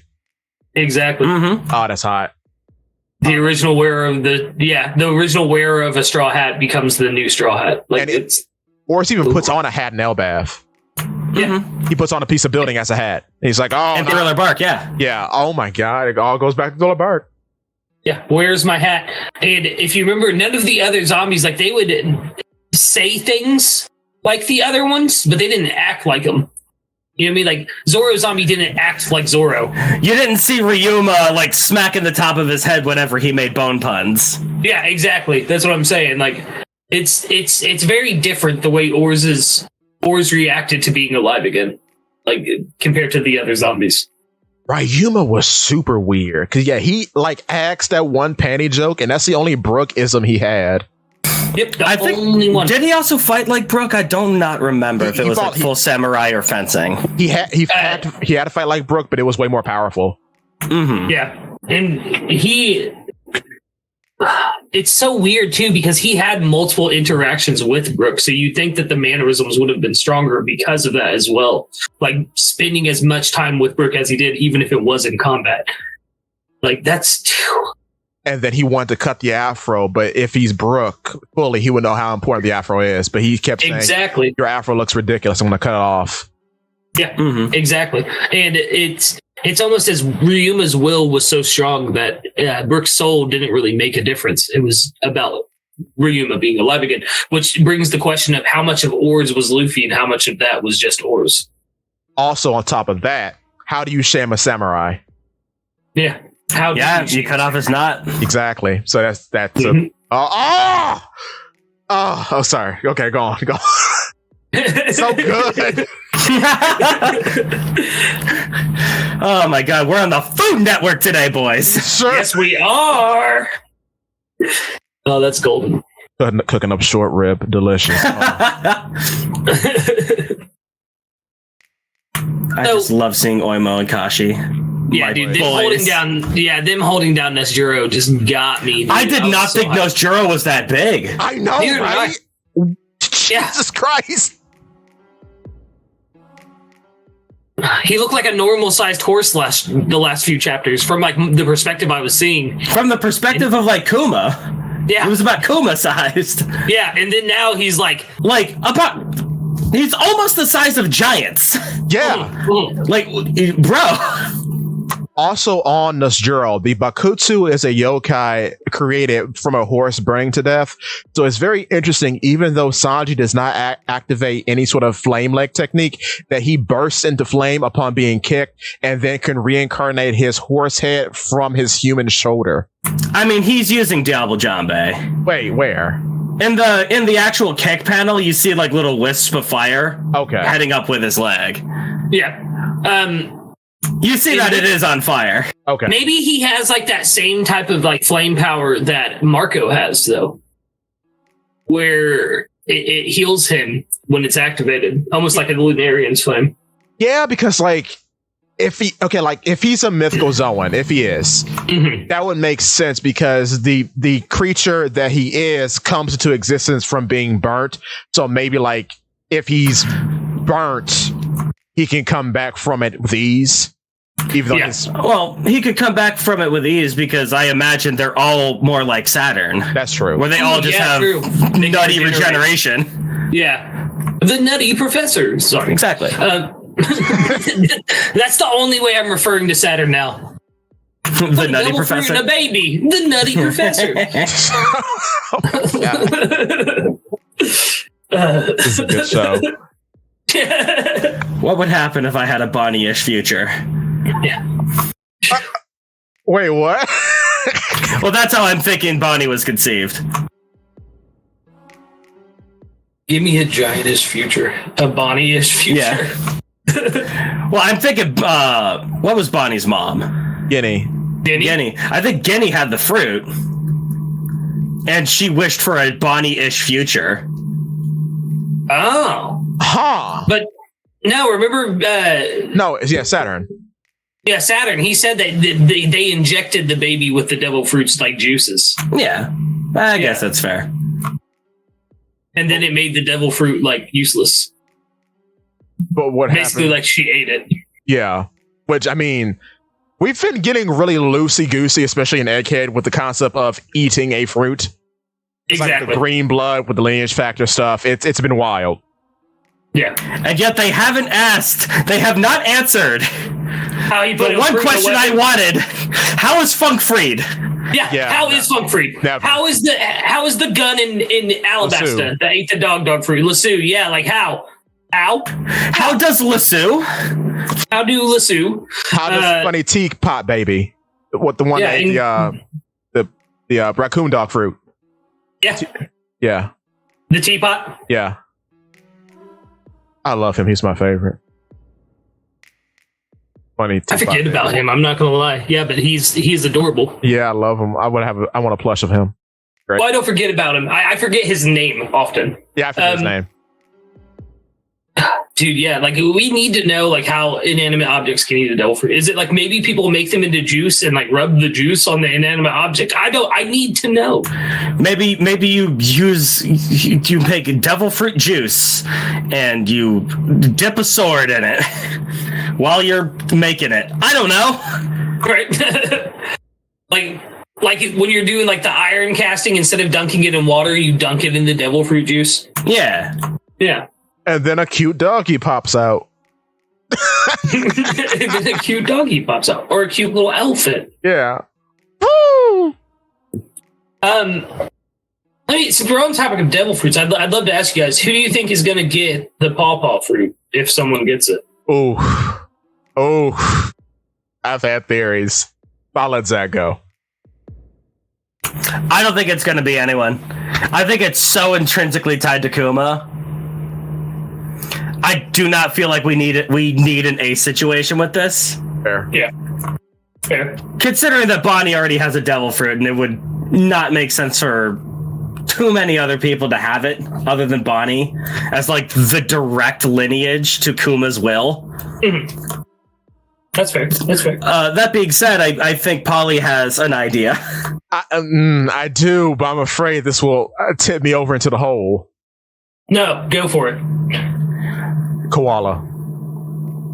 Exactly. Mm-hmm. Oh, that's hot. The original wearer of the original wearer of a straw hat becomes the new straw hat. Like, and Ors even puts on a hat in Elbaf. Yeah. He puts on a piece of building as a hat. He's like, oh, and Thriller Bark, yeah. Yeah. Oh my God. It all goes back to Thriller Bark. Yeah. Where's my hat? And if you remember, none of the other zombies, like, they would say things like the other ones, but they didn't act like them. You know what I mean? Like, Zoro Zombie didn't act like Zoro. You didn't see Ryuma like smacking the top of his head whenever he made bone puns. Yeah, exactly. That's what I'm saying. Like, it's very different the way Ors reacted to being alive again, like, compared to the other zombies. Ryuma was super weird because he like asked that one panty joke, and that's the only Brook-ism he had. Yep, the I think only one. did he also fight like Brook? I don't not remember if it was like full samurai or fencing. He had to fight like Brook, but it was way more powerful. Mm-hmm. Yeah, and it's so weird too because he had multiple interactions with Brook, so you think that the mannerisms would have been stronger because of that as well. Like spending as much time with Brook as he did, even if it was in combat. Like that's. And then he wanted to cut the afro, but if he's Brook fully, he would know how important the afro is. But he kept saying, exactly, your afro looks ridiculous. I'm going to cut it off. Yeah, exactly. And it's almost as Ryuma's will was so strong that Brook's soul didn't really make a difference. It was about Ryuma being alive again, which brings the question of how much of Oars was Luffy and how much of that was just Oars. Also, on top of that, how do you shame a samurai? Yeah. You cut off his knot. Exactly. So that's sorry. Okay, go on. So good. Oh my god, we're on the Food Network today, boys. Sure. Yes, we are. Oh, that's golden. Cooking up short rib, delicious. I just love seeing Oimo and Kashi. Yeah, dude, them holding down Nesjuro just got me. Dude. I did not think Nesjuro was that big. I know, dude, right? Jesus Christ. He looked like a normal-sized horse the last few chapters from like the perspective I was seeing. From the perspective of like Kuma. Yeah. It was about Kuma-sized. Yeah, and then now he's like he's almost the size of giants. Yeah. Like, bro. Also on Nesjuro, the Bakutsu is a yokai created from a horse burning to death. So it's very interesting, even though Sanji does not activate any sort of flame leg technique, that he bursts into flame upon being kicked and then can reincarnate his horse head from his human shoulder. I mean, he's using Diablo Jambe. Wait, where? In the actual kick panel, you see like little wisps of fire heading up with his leg. Yeah. You see that it is on fire. Okay. Maybe he has like that same type of like flame power that Marco has, though, where it heals him when it's activated, almost like a Lunarian's flame. Yeah, because like if he's a mythical Zoan, if he is, that would make sense because the creature that he is comes into existence from being burnt. So maybe like if he's burnt, he can come back from it with ease. Even though he could come back from it with ease because I imagine they're all more like Saturn. That's true. Where they all just have nutty regeneration. Yeah. The nutty professor. Sorry. Exactly. That's the only way I'm referring to Saturn now. The nutty professor. The baby. The nutty professor. This is a good show. What would happen if I had a Bonnie-ish future? Yeah. Wait, what? Well, that's how I'm thinking Bonnie was conceived. Give me a giant-ish future. A Bonnie-ish future. Yeah. Well, I'm thinking, what was Bonnie's mom? Guinea. I think Guinea had the fruit. And she wished for a Bonnie-ish future. Oh. Huh. But no, remember... Saturn. Yeah, Saturn. He said that they injected the baby with the devil fruits like juices. Yeah. I guess that's fair. And then it made the devil fruit like useless. But what basically happened? like she ate it. Yeah. Which, I mean, we've been getting really loosey-goosey, especially in Egghead, with the concept of eating a fruit. Exactly. Like the green blood with the lineage factor stuff. It's been wild. Yeah. And yet they haven't asked. They have not answered. How you put the one question I wanted. How is Funk freed? Yeah. How is Funk freed? Never. How is the gun in Alabasta that ate the dog fruit? Lasso. Yeah, like how? How does Lasso? How do Lasso? How does Funny Teapot Baby? What the one that ate the raccoon dog fruit? Yeah. Yeah. The teapot? Yeah. I love him. He's my favorite. Funny. I forget about him. I'm not gonna lie. Yeah, but he's adorable. Yeah, I love him. I want a plush of him. Great. Well, I don't forget about him. I forget his name often. Yeah, I forget his name. Dude, yeah, like we need to know like how inanimate objects can eat a devil fruit. Is it like maybe people make them into juice and like rub the juice on the inanimate object? I need to know. Maybe you make devil fruit juice and you dip a sword in it while you're making it. I don't know. Right. like when you're doing like the iron casting, instead of dunking it in water, you dunk it in the devil fruit juice. Yeah. Yeah. And then a cute doggy pops out. And then a cute doggy pops out, or a cute little elephant. Yeah. Woo! I mean, since we're on the topic of devil fruits, I'd love to ask you guys, who do you think is going to get the pawpaw fruit if someone gets it? Oh, I've had theories. I'll let Zakk go. I don't think it's going to be anyone. I think it's so intrinsically tied to Kuma. I do not feel like we need it. We need an ace situation with this. Fair. Yeah. Fair. Considering that Bonnie already has a devil fruit, and it would not make sense for too many other people to have it other than Bonnie as like the direct lineage to Kuma's will. Mm-hmm. That's fair. That's fair. That being said, I think Polly has an idea. I do, but I'm afraid this will tip me over into the hole. No, go for it. Koala.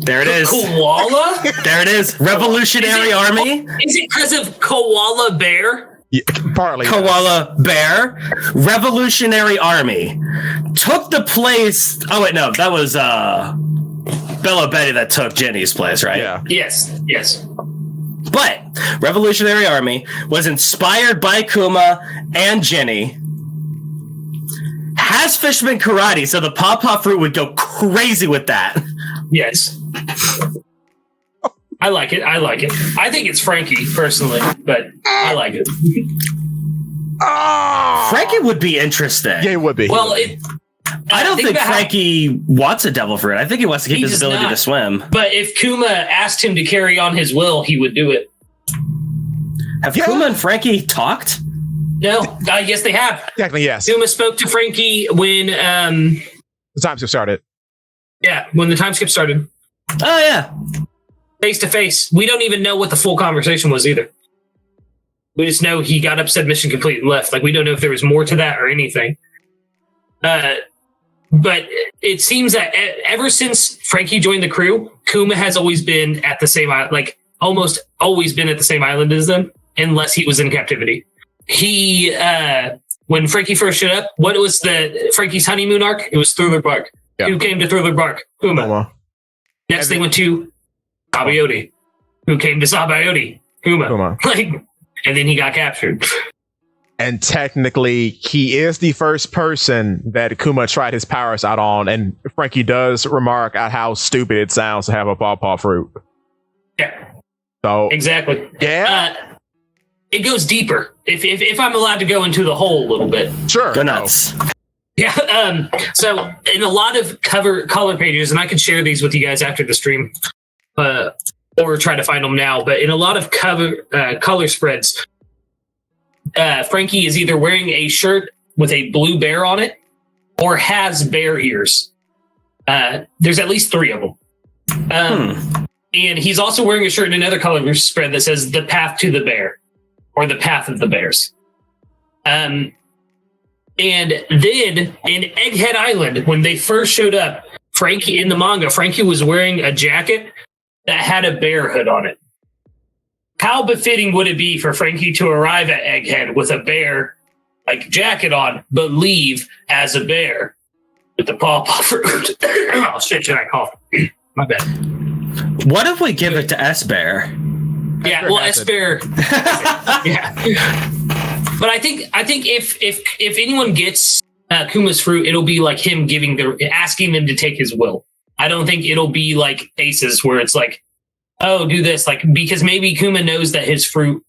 There it is. Koala? There it is. Revolutionary Army. Is it because of koala bear? Yeah, partly. Koala bear. Revolutionary Army took the place. Oh wait, no, that was Bella Betty that took Jenny's place, right? Yeah. Yes. But Revolutionary Army was inspired by Kuma and Jenny. Has Fishman karate, so the pawpaw fruit would go crazy with that. Yes. I like it. I think it's Frankie, personally, but I like it. Frankie would be interesting. Yeah, it would be. Well, I don't think Frankie wants a devil fruit. I think he wants to keep his ability to swim. But if Kuma asked him to carry on his will, he would do it. Have Kuma and Frankie talked? No, yes, they have. Technically, yes. Kuma spoke to Frankie when The time skip started. Yeah, when the time skip started. Oh, yeah. Face to face. We don't even know what the full conversation was either. We just know he got up, said mission complete, and left. Like, we don't know if there was more to that or anything. But it seems that ever since Frankie joined the crew, Kuma has always been at the same island, like almost always been at the same island as them, unless he was in captivity. He, when Frankie first showed up, what was Frankie's honeymoon arc? It was Thriller Bark. Yeah. Who came to Thriller Bark? Kuma. Next they went to Sabaody. Who came to Sabaody? Kuma. And then he got captured. And technically, he is the first person that Kuma tried his powers out on, and Frankie does remark at how stupid it sounds to have a pawpaw fruit. Yeah. So exactly. Yeah. It goes deeper. If I'm allowed to go into the hole a little bit. Sure. Go nuts. Yeah. So in a lot of color pages, and I can share these with you guys after the stream, or try to find them now. But in a lot of color spreads, Frankie is either wearing a shirt with a blue bear on it, or has bear ears. There's at least 3 of them. And he's also wearing a shirt in another color spread that says "The Path to the Bear," or "The Path of the Bears." And then in Egghead Island, when they first showed up, Frankie in the manga, Frankie was wearing a jacket that had a bear hood on it. How befitting would it be for Frankie to arrive at Egghead with a bear like jacket on, but leave as a bear with the pawpaw fruit? Oh shit! Should I cough? My bad. What if we give it to S-Bear? Yeah, well, S-Bear. Yeah. But I think if anyone gets Kuma's fruit, it'll be like him asking them to take his will. I don't think it'll be like Aces where it's like, oh, do this, like, because maybe Kuma knows that his fruit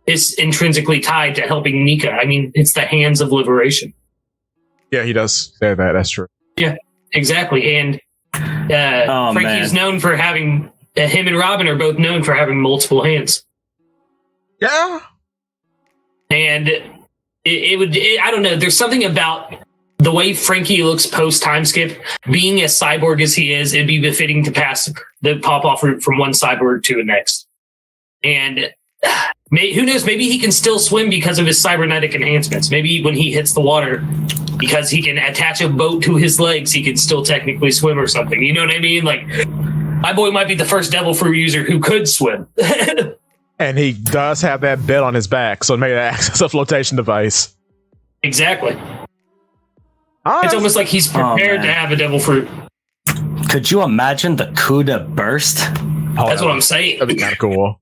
is intrinsically tied to helping Nika. I mean, it's the hands of liberation. Yeah, he does say that. That's true. Yeah, exactly. And Frankie's known for having him and Robin are both known for having multiple hands. Yeah. And I don't know. There's something about the way Frankie looks post time skip, being as cyborg as he is, it'd be befitting to pass the pop off route from one cyborg to the next. And who knows? Maybe he can still swim because of his cybernetic enhancements. Maybe when he hits the water, because he can attach a boat to his legs, he can still technically swim or something. You know what I mean? Like, my boy might be the first devil fruit user who could swim. And he does have that bed on his back, so maybe that acts as a flotation device. Exactly. It's almost like he's prepared to have a devil fruit. Could you imagine the Cuda burst? That's what I'm saying. That'd be kind of cool.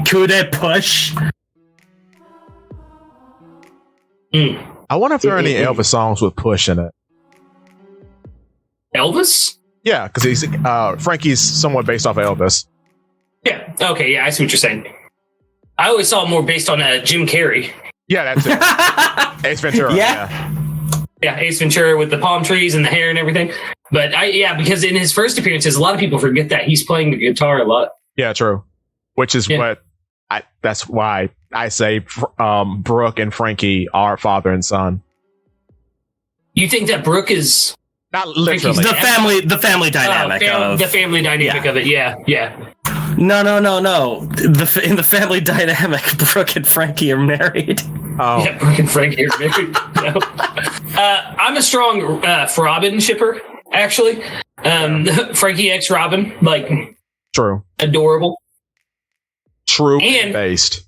Cuda push. I wonder if there are any Elvis songs with push in it. Elvis? Yeah, because he's Frankie's somewhat based off of Elvis. Yeah. Okay. Yeah, I see what you're saying. I always saw it more based on Jim Carrey. Yeah, that's it. Ace Ventura. Yeah. Ace Ventura with the palm trees and the hair and everything. But because in his first appearances, a lot of people forget that he's playing the guitar a lot. Yeah, true. Which is that's why I say Brooke and Frankie are father and son. You think that Brooke is not literally the family dynamic the family dynamic of it? Yeah. No. In the family dynamic, Brooke and Frankie are married. Oh. Yeah, Brooke and Frankie are married. No. I'm a strong Robin shipper, actually. Frankie X Robin, like true, adorable, true, and based.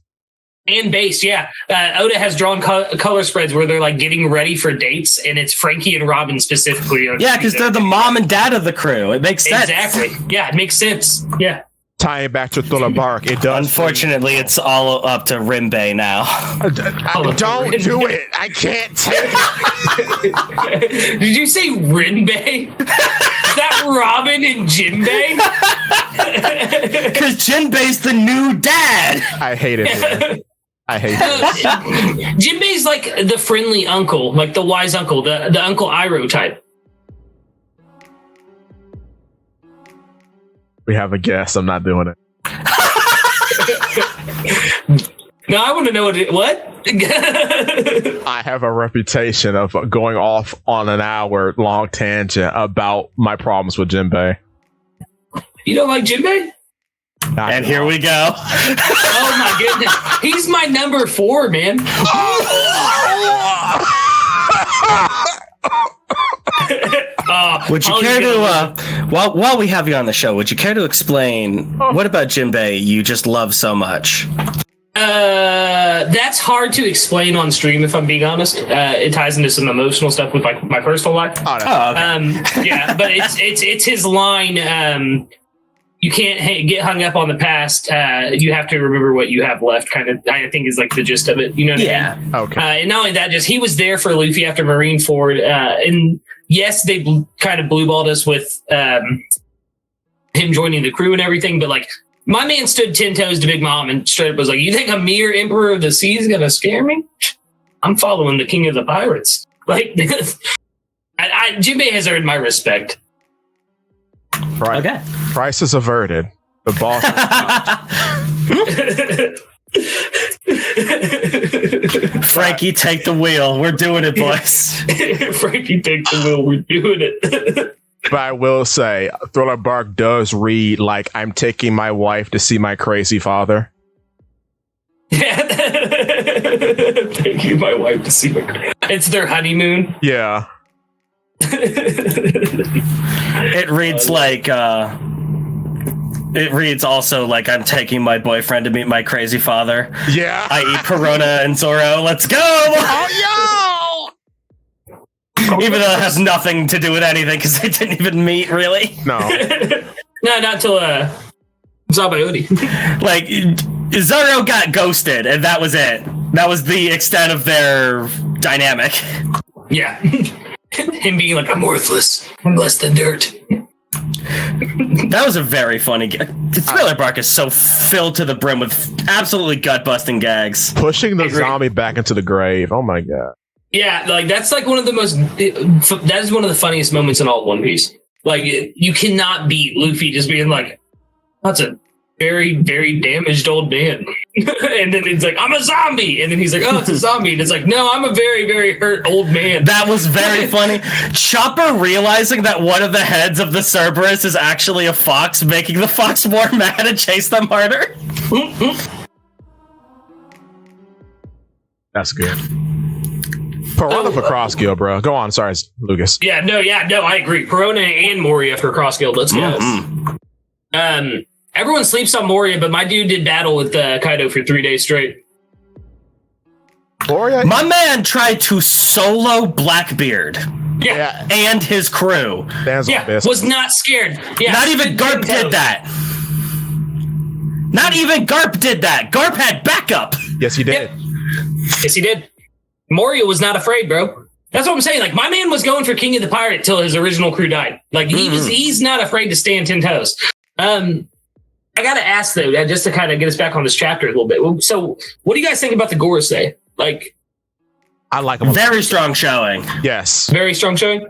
And based, yeah. Oda has drawn color spreads where they're like getting ready for dates, and it's Frankie and Robin specifically. Yeah, because they're the mom and dad of the crew. It makes sense. Exactly. Yeah, it makes sense. Yeah. Tying back to Thriller Bark, it does. Unfortunately, it's all up to Rinbei now. Don't do it. I can't take it. Did you say Rinbei? Is that Robin and Jinbei? Because Jinbei's the new dad. I hate it. I hate it. Jinbei's like the friendly uncle, like the wise uncle, the Uncle Iroh type. We have a guess. I'm not doing it. No, I want to know what? I have a reputation of going off on an hour-long tangent about my problems with Jinbei. You don't like Jinbei? And here we go. Oh my goodness. He's my number 4, man. Would you care to, while we have you on the show, would you care to explain what about Jinbei you just love so much? That's hard to explain on stream, if I'm being honest. It ties into some emotional stuff with my personal life. Okay. Yeah, but it's his line. You can't get hung up on the past. You have to remember what you have left. Kind of, I think, is like the gist of it. You know what I mean? Okay. And not only that, just he was there for Luffy after Marineford. And yes, they kind of blueballed us with him joining the crew and everything. But like, my man stood 10 toes to Big Mom and straight up was like, "You think a mere Emperor of the Sea is gonna scare me? I'm following the King of the Pirates." Like, Jinbei has earned my respect. Right. Okay. Crisis averted. The boss. Frankie, take the wheel. We're doing it, boys. Frankie, take the wheel. We're doing it. But I will say, Thriller Bark does read like I'm taking my wife to see my crazy father. Yeah. Taking my wife to see my. It's their honeymoon. Yeah. It reads like it reads also like I'm taking my boyfriend to meet my crazy father. Yeah. I.e. Perona and Zoro. Let's go! Oh, yo! Even though it has nothing to do with anything because they didn't even meet, really. No. No, not till Zabayoti. Like, Zoro got ghosted, and that was it. That was the extent of their dynamic. Yeah. Him being like, "I'm worthless. I'm less than dirt." That was a very funny gag. Thriller Bark is so filled to the brim with absolutely gut-busting gags. Pushing the zombie back into the grave. Oh my god. Yeah, like that's like one of the most. That is one of the funniest moments in all of One Piece. Like, you cannot beat Luffy just being like, "That's a very, very damaged old man. And then he's like, I'm a zombie. And then he's like, oh, it's a zombie. And it's like, no, I'm a very, very hurt old man. That was very funny. Chopper realizing that one of the heads of the Cerberus is actually a fox, making the fox more mad and chase them harder. That's good. Piranha for cross kill, bro. Go on. Sorry, Lucas. Yeah, no, I agree. Perona and Moria for cross guild. Let's go. Everyone sleeps on Moria, but my dude did battle with Kaido for 3 days straight. Moria? My man tried to solo Blackbeard. Yeah. And his crew. Was not scared. Yeah. Not even Garp did that. Not even Garp did that. Garp had backup. Yes, he did. Yep. Yes, he did. Moria was not afraid, bro. That's what I'm saying. Like, my man was going for King of the Pirate till his original crew died. Like, he's not afraid to stand 10 toes. I gotta ask though, just to kind of get us back on this chapter a little bit. So, what do you guys think about the Gorosei? Like, I like them. Very strong showing. Yes. Very strong showing.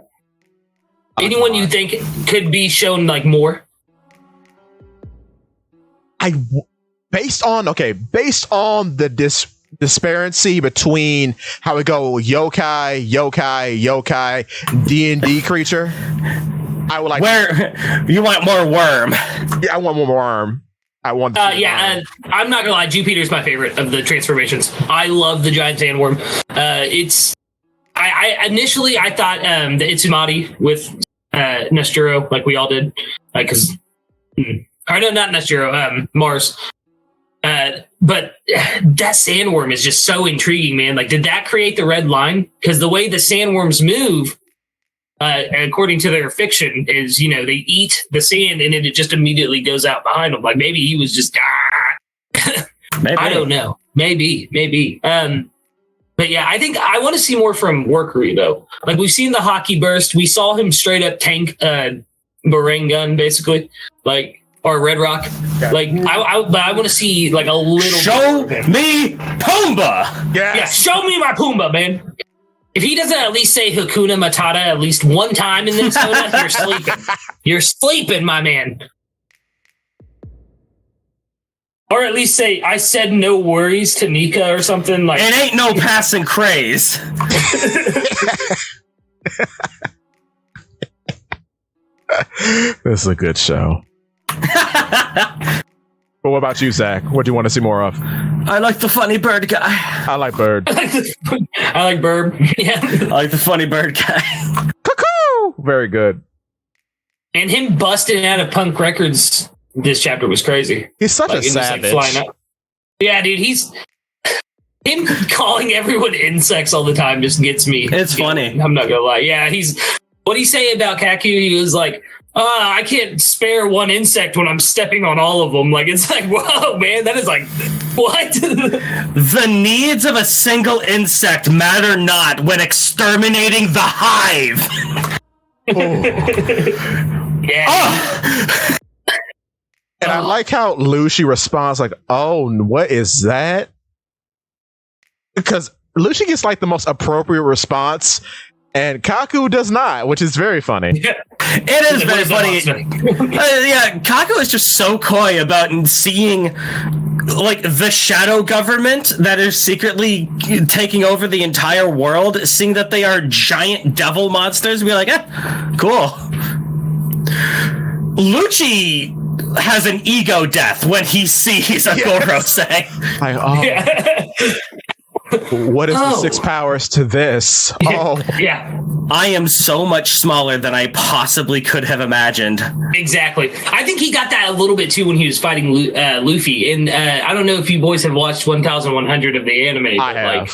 Anyone you think could be shown like more? Based on the disparity between how we go yokai, D&D creature. I would like. Where you want more worm? Yeah, I want more worm. I want. And I'm not gonna lie. Jupiter's my favorite of the transformations. I love the giant sandworm. I initially thought the Itsumati with Nesturo, like we all did, like because. Or no, not Nesturo, Mars. But that sandworm is just so intriguing, man. Like, did that create the red line? Because the way the sandworms move, according to their fiction, is, they eat the sand and it just immediately goes out behind them. Like, maybe he was just, maybe. I don't know. Maybe. But yeah, I think I want to see more from Workery, though. Like, we've seen the hockey burst. We saw him straight up tank Barang gun, basically. Like, or Red Rock. Like, but I want to see like a little. Show me Pumbaa. Yes. Yeah, show me my Pumbaa, man. If he doesn't at least say Hakuna Matata at least one time in this Oda, you're sleeping. You're sleeping, my man. Or at least say, I said no worries to Nika or something. Like, it ain't no passing craze. This is a good show. But what about you, Zakk? What do you want to see more of? I like the funny bird guy. I like Bird. I like Burb. Yeah. I like the funny bird guy. Cuckoo! Very good. And him busting out of Punk Records this chapter was crazy. He's such a savage. Flying up. Yeah, dude, him calling everyone insects all the time just gets me. It's funny. I'm not gonna lie. Yeah, what'd he say about Kaku? He was like, I can't spare one insect when I'm stepping on all of them. Like, it's like, whoa, man, that is like, what? The needs of a single insect matter not when exterminating the hive. Yeah. Oh. And I like how Lucy responds like, oh, what is that? Because Lucy gets like the most appropriate response, and Kaku does not, which is very funny. Yeah. It is very funny. Yeah, Kaku is just so coy about seeing like the shadow government that is secretly taking over the entire world, seeing that they are giant devil monsters. Be like, cool. Lucci has an ego death when he sees a Gorosei. Like, oh. Yeah. What is the 6 powers to this? Oh, yeah. I am so much smaller than I possibly could have imagined. Exactly. I think he got that a little bit too when he was fighting Luffy. And I don't know if you boys have watched 1100 of the anime. I have. Like,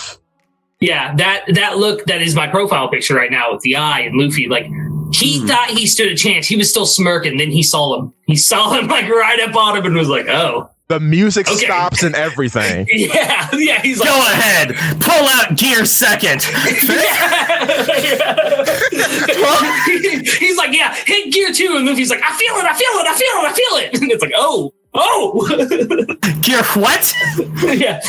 yeah, that look, that is my profile picture right now with the eye and Luffy. Like, he thought he stood a chance. He was still smirking. Then he saw him. He saw him like right up on him and was like, oh. The music stops and everything. Yeah. He's like, go ahead, pull out gear second. He's like, yeah, hit gear 2, and Luffy's like, I feel it. And it's like, oh, gear what? Yeah.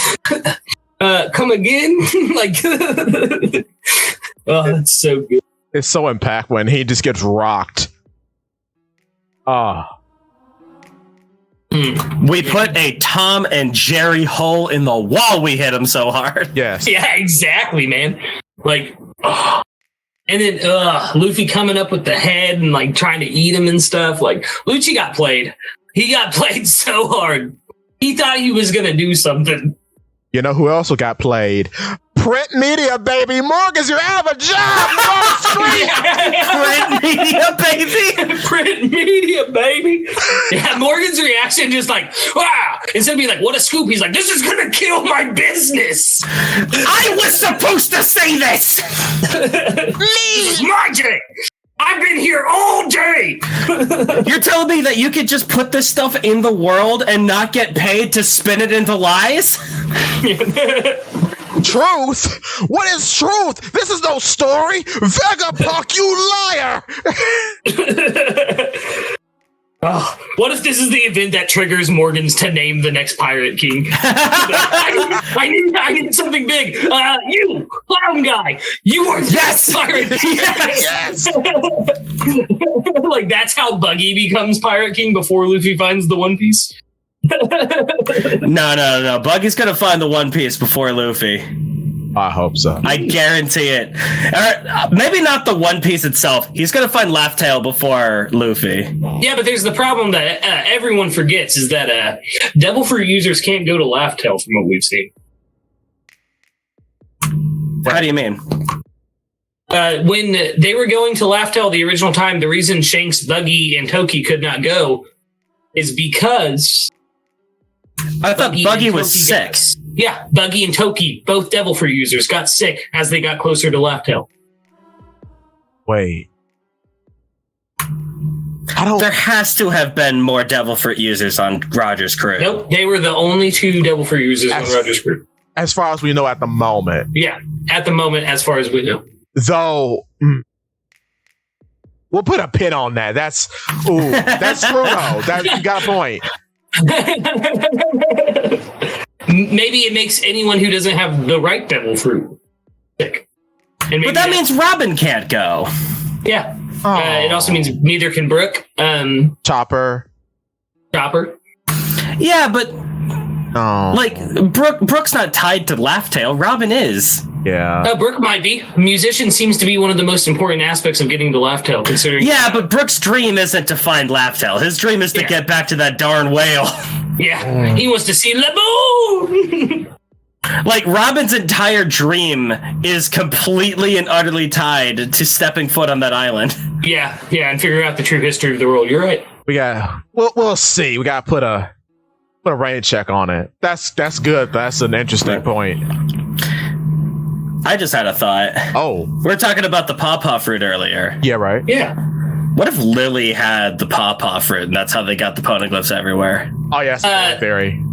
Come again? Like, oh, that's so good. It's so impact when he just gets rocked. We put a Tom and Jerry hole in the wall. We hit him so hard. Yes. Yeah, exactly, man. Like, and then Luffy coming up with the head and like trying to eat him and stuff. Like, Lucci got played. He got played so hard. He thought he was gonna do something. You know who also got played? Print media, baby. Morgan's, you're out of a job. Print media, baby. Print media, baby. Yeah, Morgan's reaction just like, wow. Instead of being like, what a scoop, he's like, this is gonna kill my business. I was supposed to say this. This is my day. I've been here all day. You're telling me that you could just put this stuff in the world and not get paid to spin it into lies? Truth? What is truth? This is no story. Vegapunk, you liar. What if this is the event that triggers Morgans to name the next Pirate King? I need something big. You, clown guy, you are the next Pirate King. Yes. Like, that's how Buggy becomes Pirate King before Luffy finds the One Piece. No. Buggy's gonna find the One Piece before Luffy. I hope so. I guarantee it. Or, maybe not the One Piece itself. He's gonna find Laugh Tale before Luffy. Yeah, but there's the problem that everyone forgets is that Devil Fruit users can't go to Laugh Tale from what we've seen. How do you mean? When they were going to Laugh Tale the original time, the reason Shanks, Buggy, and Toki could not go is because I thought Buggy was sick. Yeah, Buggy and Toki, both Devil Fruit users, got sick as they got closer to Laugh Tale. Wait. There has to have been more Devil Fruit users on Roger's crew. Nope, they were the only two Devil Fruit users on Roger's crew. As far as we know at the moment. Yeah, at the moment, as far as we know. Though, we'll put a pin on that. That's true though. You got a point. Maybe it makes anyone who doesn't have the right Devil Fruit sick. But that means Robin can't go. Yeah. It also means neither can Brooke. Chopper. Yeah, but Brooke's not tied to Laugh Tale. Robin is. Yeah. Brooke might be. Musician seems to be one of the most important aspects of getting to Laugh Tale, considering. Yeah, but Brooke's dream isn't to find Laugh Tale. His dream is to get back to that darn whale. Yeah, he wants to see Laboon. Like, Robin's entire dream is completely and utterly tied to stepping foot on that island. Yeah, and figuring out the true history of the world. You're right. We'll see. We got to put a rain check on it. That's good. That's an interesting point. I just had a thought. Oh. We were talking about the pawpaw fruit earlier. Yeah, right. Yeah. What if Lily had the pawpaw fruit and that's how they got the poneglyphs everywhere? Oh, yes. Theory.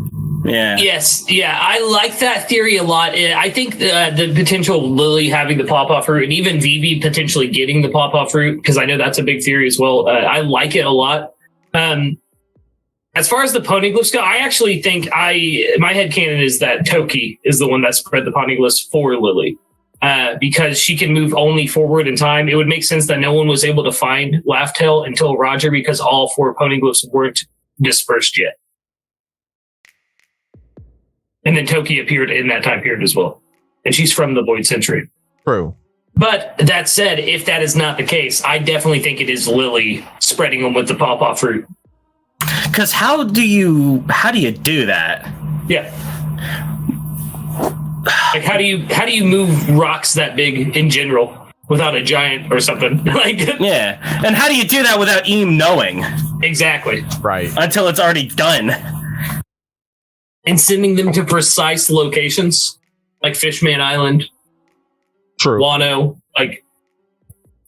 Yeah. Yes. Yeah. I like that theory a lot. I think the potential of Lily having the pawpaw fruit and even Vivi potentially getting the pawpaw fruit, because I know that's a big theory as well. I like it a lot. As far as the poneglyphs go, I actually think my headcanon is that Toki is the one that spread the poneglyphs for Lily. Because she can move only forward in time. It would make sense that no one was able to find Laugh Tale until Roger, because all 4 poneglyphs weren't dispersed yet. And then Toki appeared in that time period as well. And she's from the Void Century. True. But that said, if that is not the case, I definitely think it is Lily spreading them with the pawpaw fruit. Because how do you do that? Yeah. Like, how do you move rocks that big in general without a giant or something? Yeah. And how do you do that without Eam knowing? Exactly. Right. Until it's already done. And sending them to precise locations, like Fishman Island. True. Wano. Like,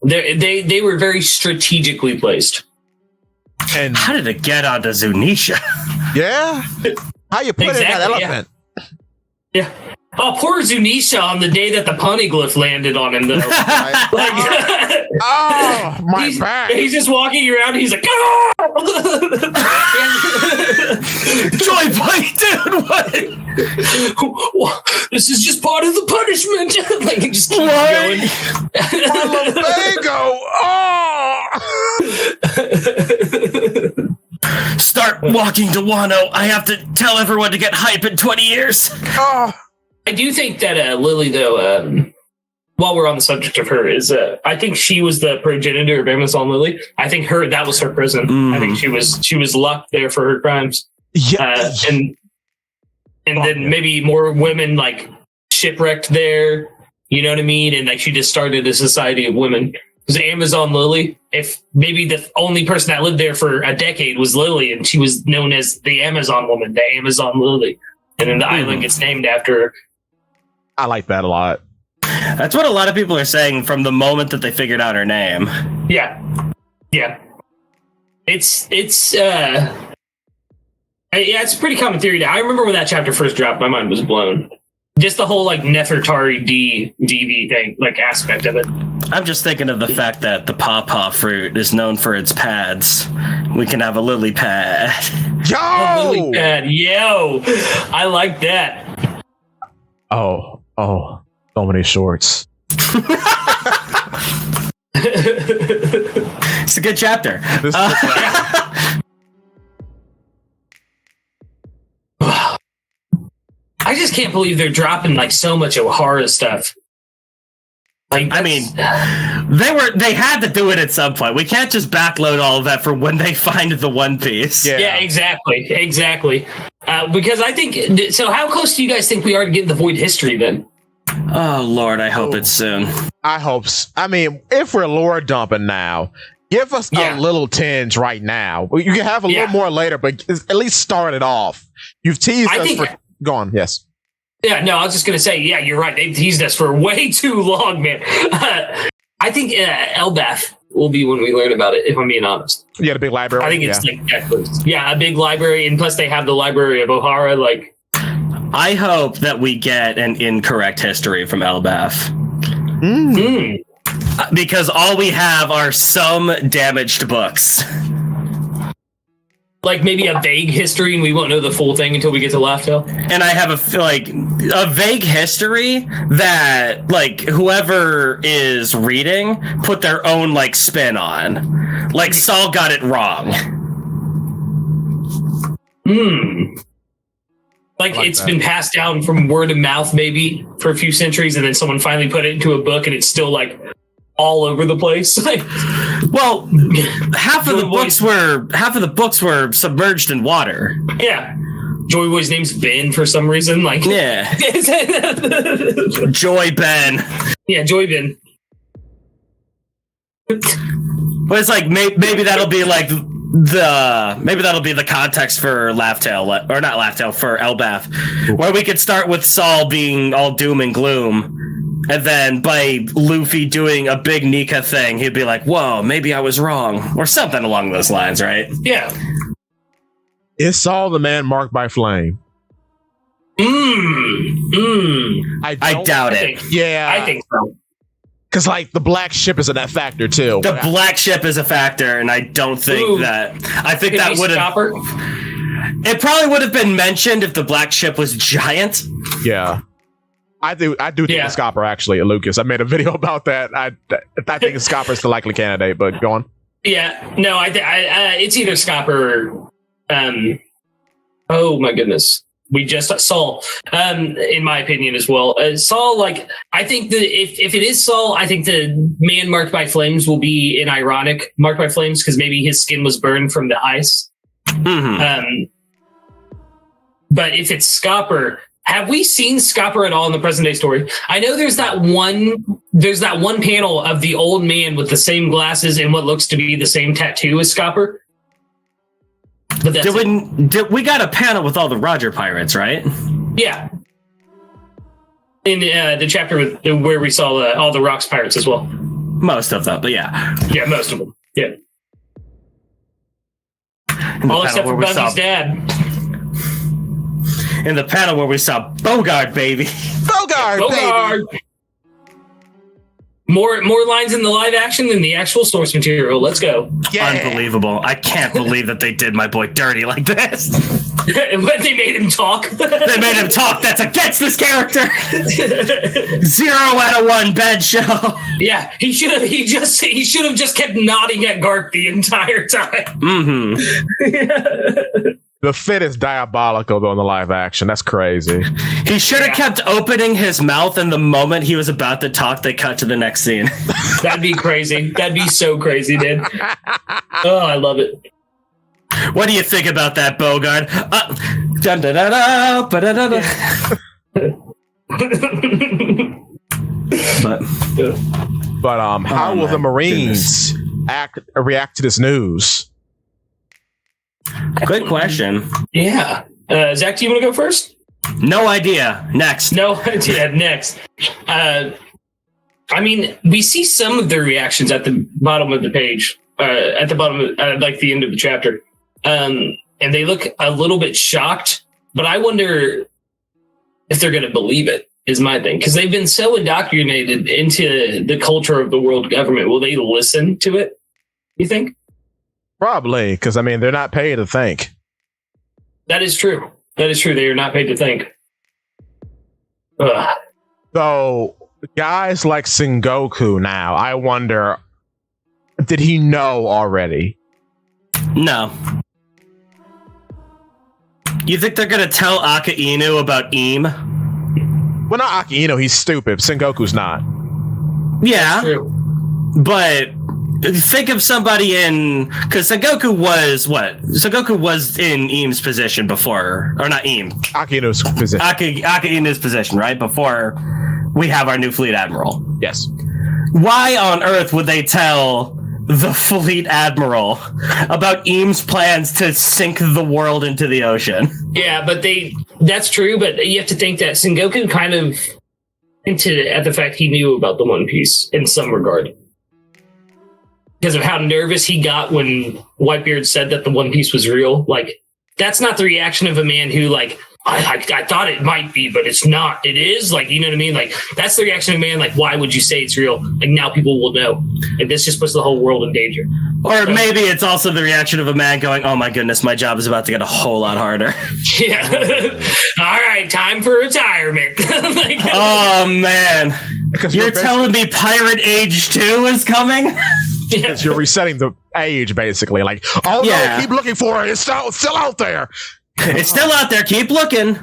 they were very strategically placed. And how did it get onto Zunisha? Yeah. How you put it in that elephant? Yeah. Oh, poor Zunisha on the day that the poneglyph landed on him, though. My back. He's just walking around. He's like, oh! Joy Bite, dude, what? This is just part of the punishment. Like, it just keeps going. Lumbago. Oh! start walking to Wano, I have to tell everyone to get hype in 20 years. Oh. I do think that Lily, though, while we're on the subject of her, is I think she was the progenitor of Amazon Lily. I think that was her prison. I think she was locked there for her crimes. Yeah. And then maybe more women like shipwrecked there. You know what I mean? And like she just started a society of women. Because Amazon Lily, if maybe the only person that lived there for a decade was Lily, and she was known as the Amazon woman, the Amazon Lily. And then the island gets named after her. I like that a lot. That's what a lot of people are saying from the moment that they figured out her name. Yeah. It's it's a pretty common theory. I remember when that chapter first dropped, my mind was blown. Just the whole like Nefertari DV thing, like aspect of it. I'm just thinking of the fact that the pawpaw fruit is known for its pads. We can have a lily pad. Yo! Lily pad, yo! I like that. Oh, so many shorts. It's a good chapter. This is I just can't believe they're dropping like so much O'Hara stuff. Like, I mean, they had to do it at some point. We can't just backload all of that for when they find the One Piece. Yeah, exactly. Because I think so. How close do you guys think we are to getting the Void History then? Oh Lord, I hope it's soon. I hope. I mean, if we're lore dumping now, give us a little tinge right now. You can have a little more later, but at least start it off. You've teased us for. Go on. Yes. Yeah, no, I was just going to say, yeah, you're right. They've teased us for way too long, man. I think Elbaf will be when we learn about it, if I'm being honest. Yeah, the big library. I think it's a big library. And plus they have the library of O'Hara. Like, I hope that we get an incorrect history from Elbaf. Because all we have are some damaged books. Like maybe a vague history, and we won't know the full thing until we get to Laughdale. And I have a vague history that like whoever is reading put their own like spin on. Like Saul got it wrong. Like it's been passed down from word of mouth maybe for a few centuries, and then someone finally put it into a book, and it's still like all over the place. Well, half of the books were submerged in water. Yeah. Joy Boy's name's Ben for some reason. Like, yeah. Joy Ben. Yeah, Joy Ben. But it's like maybe that'll be like the context for Laughtale, or not Laughtale, for Elbaf, where we could start with Saul being all doom and gloom. And then by Luffy doing a big Nika thing, he'd be like, whoa, maybe I was wrong. Or something along those lines, right? Yeah. Is Saul the man marked by flame? I doubt it. Yeah. I think so. Because, like, the black ship is a net factor, too. The black ship is a factor, and I don't think that... I think that would have... It probably would have been mentioned if the black ship was giant. Yeah. I do think it's Scopper, actually, Lucas. I made a video about that. I think Scopper is the likely candidate, but go on. Yeah, no, it's either Scopper or, oh my goodness. We just Saul, in my opinion as well. Saul, like, I think that if it is Saul, I think the man marked by flames will be an ironic marked by flames, because maybe his skin was burned from the ice. But if it's Scopper, have we seen Scopper at all in the present day story? I know there's that one panel of the old man with the same glasses and what looks to be the same tattoo as Scopper. But we got a panel with all the Roger pirates, right? Yeah. In the chapter where we saw all the Rocks pirates as well. Most of them, but yeah. Yeah, most of them. Yeah. All except for Buggy's dad. In the panel where we saw Bogard, baby. Bogard! Baby. More lines in the live action than the actual source material. Let's go. Yeah. Unbelievable. I can't believe that they did my boy dirty like this. When they made him talk. They made him talk. That's against this character. 0 out of 1. Bad show. Yeah, he should have just kept nodding at Garp the entire time. Mm-hmm. The fit is diabolical though in the live action. That's crazy. He should have kept opening his mouth, and the moment he was about to talk, they cut to the next scene. That'd be crazy. That'd be so crazy, dude. Oh, I love it. What do you think about that, Bogard? Dun, da, da, da, ba, da, da, da. But how will the Marines react to this news? Good question. Yeah. Zakk, do you want to go first? No idea. Next. No idea. Next. I mean, we see some of their reactions at the bottom of the page, at the bottom of like the end of the chapter. And they look a little bit shocked, but I wonder if they're going to believe it, is my thing. Because they've been so indoctrinated into the culture of the world government. Will they listen to it, you think? Probably, because I mean, they're not paid to think. That is true. That is true. They are not paid to think. Ugh. So, guys like Sengoku now, I wonder, did he know already? No. You think they're going to tell Aka Inu about Eam? Well, not Aka Inu, he's stupid. Sengoku's not. Yeah. True. But think of somebody in, because Sengoku was what? Sengoku was in Eam's position before, or not Eam. Aka Inu's position. Aka Inu's position, right? Before we have our new fleet admiral. Yes. Why on earth would they tell the fleet admiral about Eam's plans to sink the world into the ocean? Yeah, but that's true, but you have to think that Sengoku kind of hinted at the fact he knew about the One Piece in some regard. Because of how nervous he got when Whitebeard said that the One Piece was real. Like, that's not the reaction of a man who, like, I thought it might be, but it's not. It is. Like, you know what I mean? Like, that's the reaction of a man, like, why would you say it's real? Like, now people will know. And this just puts the whole world in danger. Or maybe it's also the reaction of a man going, oh my goodness, my job is about to get a whole lot harder. Yeah. All right, time for retirement. Like, oh, man. You're telling me Pirate Age 2 is coming? Because you're resetting the age, basically. Like, oh no, keep looking for it. It's still out there. It's still out there. Keep looking.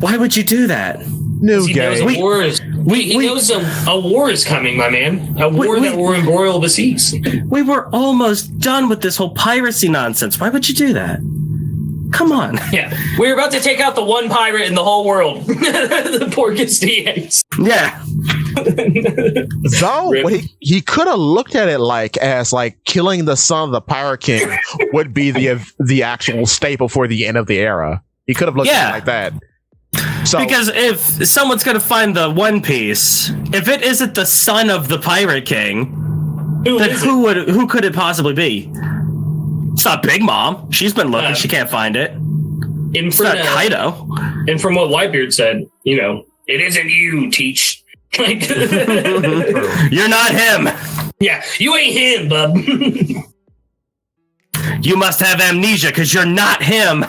Why would you do that? New he knows game. a war is. He knows a war is coming, my man. A war that will embroil the seas. We were almost done with this whole piracy nonsense. Why would you do that? Come on. Yeah, we're about to take out the one pirate in the whole world. The Porcus DX. Yeah. Though he could have looked at it as killing the son of the Pirate King would be the actual staple for the end of the era. He could have looked at it like that. So, because if someone's going to find the One Piece, if it isn't the son of the Pirate King, who could it possibly be? It's not Big Mom. She's been looking. She can't find it. It's not Kaido. And from what Whitebeard said, it isn't you, Teach. Like, you're not him. Yeah, you ain't him, bub. You must have amnesia because you're not him.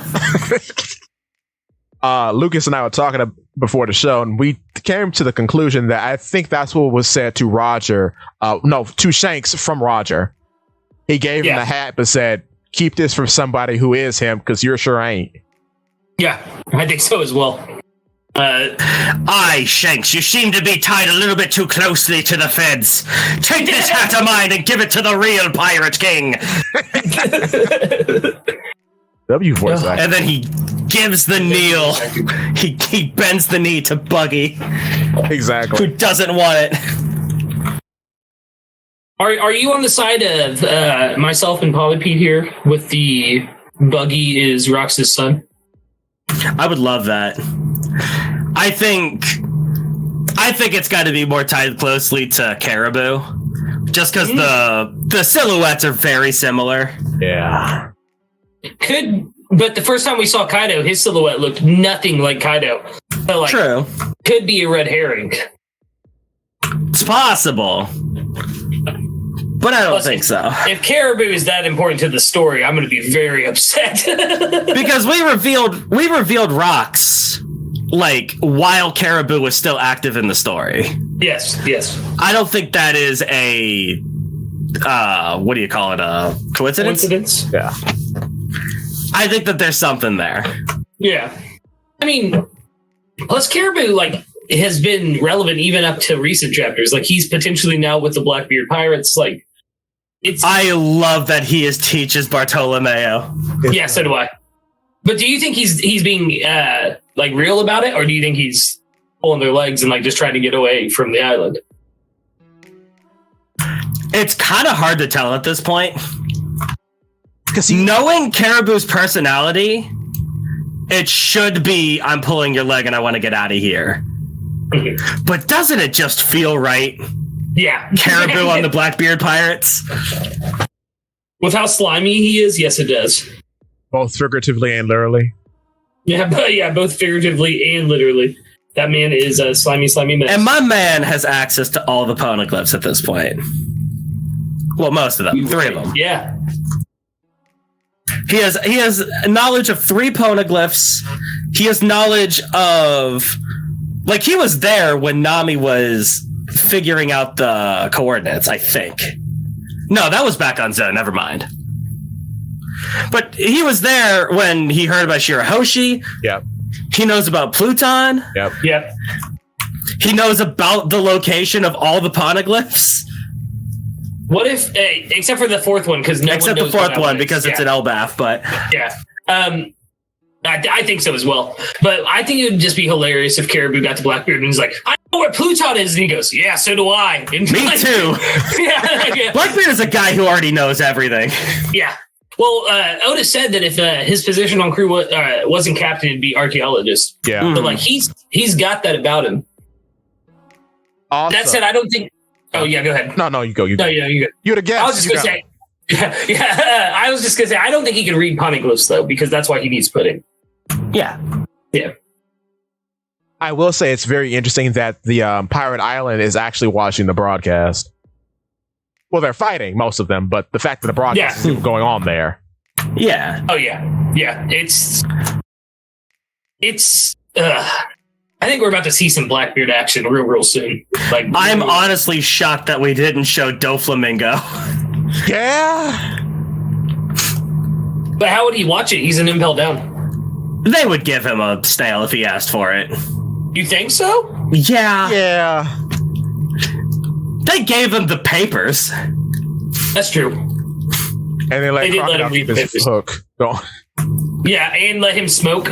Lucas and I were talking before the show, and we came to the conclusion that I think that's what was said to Roger. To Shanks from Roger. He gave him the hat, but said, "Keep this from somebody who is him, because you're sure ain't." Yeah, I think so as well. Aye, Shanks, you seem to be tied a little bit too closely to the feds. Take this hat of mine and give it to the real Pirate King. W voice actor. And then he gives the kneel. He bends the knee to Buggy. Exactly. Who doesn't want it. Are you on the side of myself and Polypede here with the Buggy is Rox's son? I would love that. I think it's got to be more tied closely to Caribou, just because the silhouettes are very similar. Yeah. But the first time we saw Kaido, his silhouette looked nothing like Kaido. So, true. Could be a red herring. It's possible. But I don't think so. If Caribou is that important to the story, I'm going to be very upset. Because we revealed rocks like while Caribou was still active in the story. Yes. I don't think that is a what do you call it? A coincidence? Yeah. I think that there's something there. Yeah. I mean, plus Caribou has been relevant even up to recent chapters. Like he's potentially now with the Blackbeard Pirates. Like I love that he teaches Bartolomeo. Yeah, so do I. But do you think he's being real about it, or do you think he's pulling their legs and just trying to get away from the island? It's kind of hard to tell at this point. Because knowing Caribou's personality, it should be I'm pulling your leg and I want to get out of here. But doesn't it just feel right? Yeah. Caribou on the Blackbeard Pirates? With how slimy he is, yes, it does. Both figuratively and literally. Yeah, both figuratively and literally. That man is a slimy mess. And my man has access to all the poneglyphs at this point. Well, most of them. 3 of them. Yeah. He has knowledge of 3 poneglyphs. He has knowledge of... he was there when Nami was figuring out the coordinates, I think. No, that was back on Zone. Never mind. But he was there when he heard about Shirahoshi. Yep. He knows about Pluton. Yep. He knows about the location of all the poneglyphs. What if, except for the 4th one, because except the 4th one because it's an Elbaf, but yeah. I think so as well. But I think it would just be hilarious if Caribou got to Blackbeard and he's like, I know where Pluton is. And he goes, yeah, so do I. And me too. Yeah. Blackbeard is a guy who already knows everything. Yeah. Well, Otis said that if his position on crew wasn't captain, it'd be archaeologist. Yeah. But he's got that about him. Awesome. That said, I don't think. Oh yeah, go ahead. No, you go. No, yeah, you go. You'd have guessed. I was just gonna say. Yeah. I was just gonna say I don't think he can read poneglyphs though, because that's why he needs pudding. Yeah. I will say it's very interesting that the Pirate Island is actually watching the broadcast. Well, they're fighting, most of them, but the fact that the broadcast is going on there. Yeah. Oh, yeah. It's. I think we're about to see some Blackbeard action real soon. I'm honestly shocked that we didn't show Doflamingo. Yeah. But how would he watch it? He's an Impel Down. They would give him a snail if he asked for it. You think so? Yeah. They gave him the papers. That's true. And they let him read the his papers. hook go. Yeah, and let him smoke.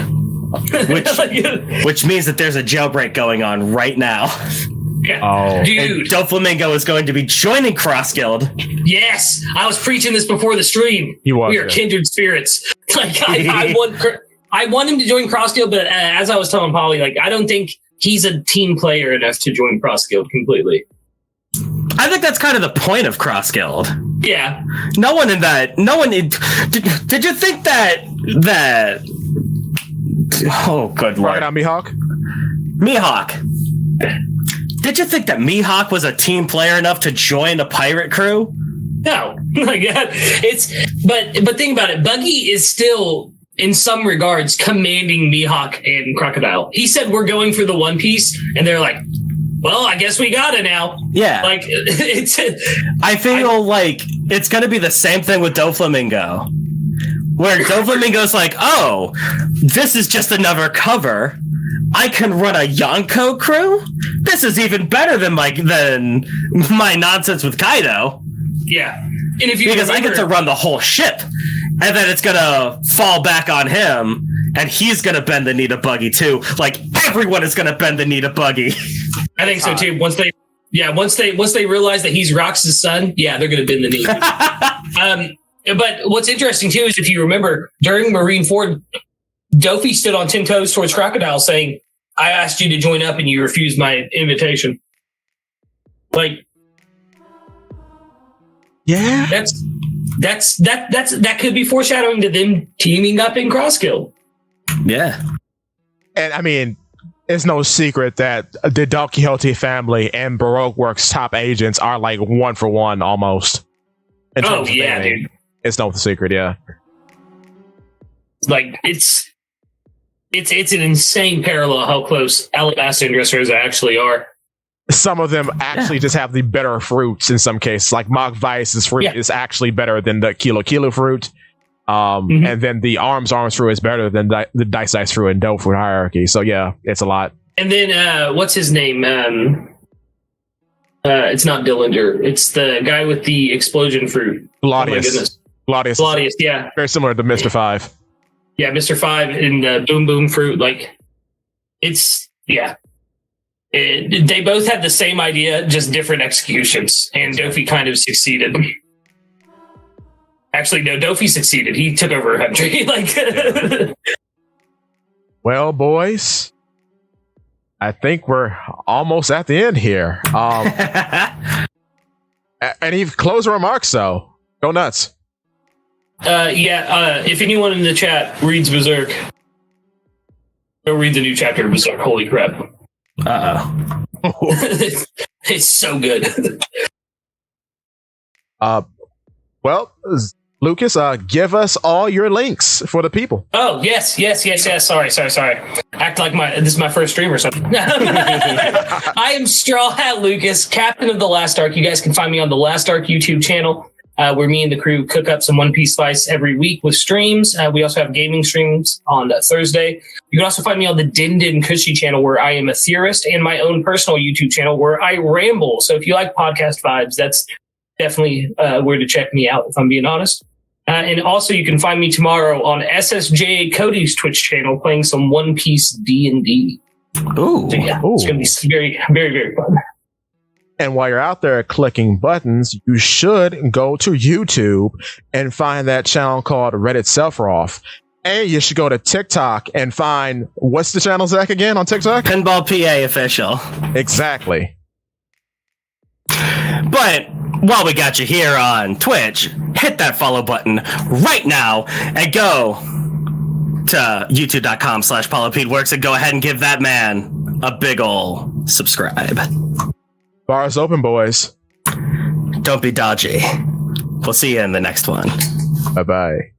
Which means that there's a jailbreak going on right now. Yeah. Oh. Dude. And Doflamingo is going to be joining Cross Guild. Yes. I was preaching this before the stream. You was, we are kindred spirits. I want him to join Cross Guild, but as I was telling Polly, I don't think he's a team player enough to join Cross Guild completely. I think that's kind of the point of Cross Guild. Yeah. Did you think that oh, good lord. Crocodile Mihawk? Mihawk. Did you think that Mihawk was a team player enough to join a pirate crew? No. But think about it. Buggy is still, in some regards, commanding Mihawk and Crocodile. He said, we're going for the One Piece. And they're like, well, I guess we got it now. Yeah. I feel like it's going to be the same thing with Doflamingo. Where Doflamingo's like, oh, this is just another cover. I can run a Yonko crew? This is even better than my nonsense with Kaido. Yeah. And if you because I get to run the whole ship. And then it's going to fall back on him. And he's going to bend the knee to Buggy too. Everyone is going to bend the knee to Buggy. I think so too. Once they realize that he's Rox's son, they're going to bend the knee. But what's interesting too is if you remember during Marineford, Dofi stood on 10 toes towards Crocodile saying, I asked you to join up and you refused my invitation. Yeah. That could be foreshadowing to them teaming up in Cross Guild. Yeah. And I mean, it's no secret that the Don Quixote family and Baroque Works top agents are 1 for 1 almost. In Oh terms of yeah, theming. dude. It's no secret, yeah. Like it's an insane parallel how close Alabasta and Dressrosa actually are. Some of them actually just have the better fruits in some cases. Like Mach Weiss's fruit is actually better than the Kilo fruit. And then the Arms fruit is better than the Dice fruit and Dough fruit hierarchy. So yeah, it's a lot. And then what's his name? It's not Dillinger. It's the guy with the explosion fruit. Gladius. Oh my goodness. Gladius, yeah. Very similar to Mr. 5. Yeah, Mr. 5 and Boom Boom fruit. Like, it's, yeah. They both had the same idea, just different executions. And Dofi kind of succeeded. Actually, no, Dofi succeeded. He took over a country. Like, well, boys, I think we're almost at the end here. Any closing remarks, though? Go nuts. if anyone in the chat reads Berserk, go read the new chapter of Berserk. Holy crap. It's so good. Well, Lucas, give us all your links for the people. Oh, yes. Sorry. Act like this is my first stream or something. I am Straw Hat Lucas, captain of The Last Arc. You guys can find me on The Last Arc YouTube channel, where me and the crew cook up some One Piece Slice every week with streams. We also have gaming streams on Thursday. You can also find me on the Din Din Cushy channel, where I am a theorist, and my own personal YouTube channel where I ramble. So if you like podcast vibes, that's definitely where to check me out, if I'm being honest. And also, you can find me tomorrow on SSJ Cody's Twitch channel playing some One Piece D&D. Ooh, so yeah, it's going to be very, very, very fun. And while you're out there clicking buttons, you should go to YouTube and find that channel called Reddit Sephiroth. And you should go to TikTok and find, what's the channel, Zakk, again on TikTok? Pinball PA official. Exactly. But while we got you here on Twitch, hit that follow button right now and go to youtube.com/PauloPeteWorks and go ahead and give that man a big ol' subscribe. Bars open, boys. Don't be dodgy. We'll see you in the next one. Bye-bye.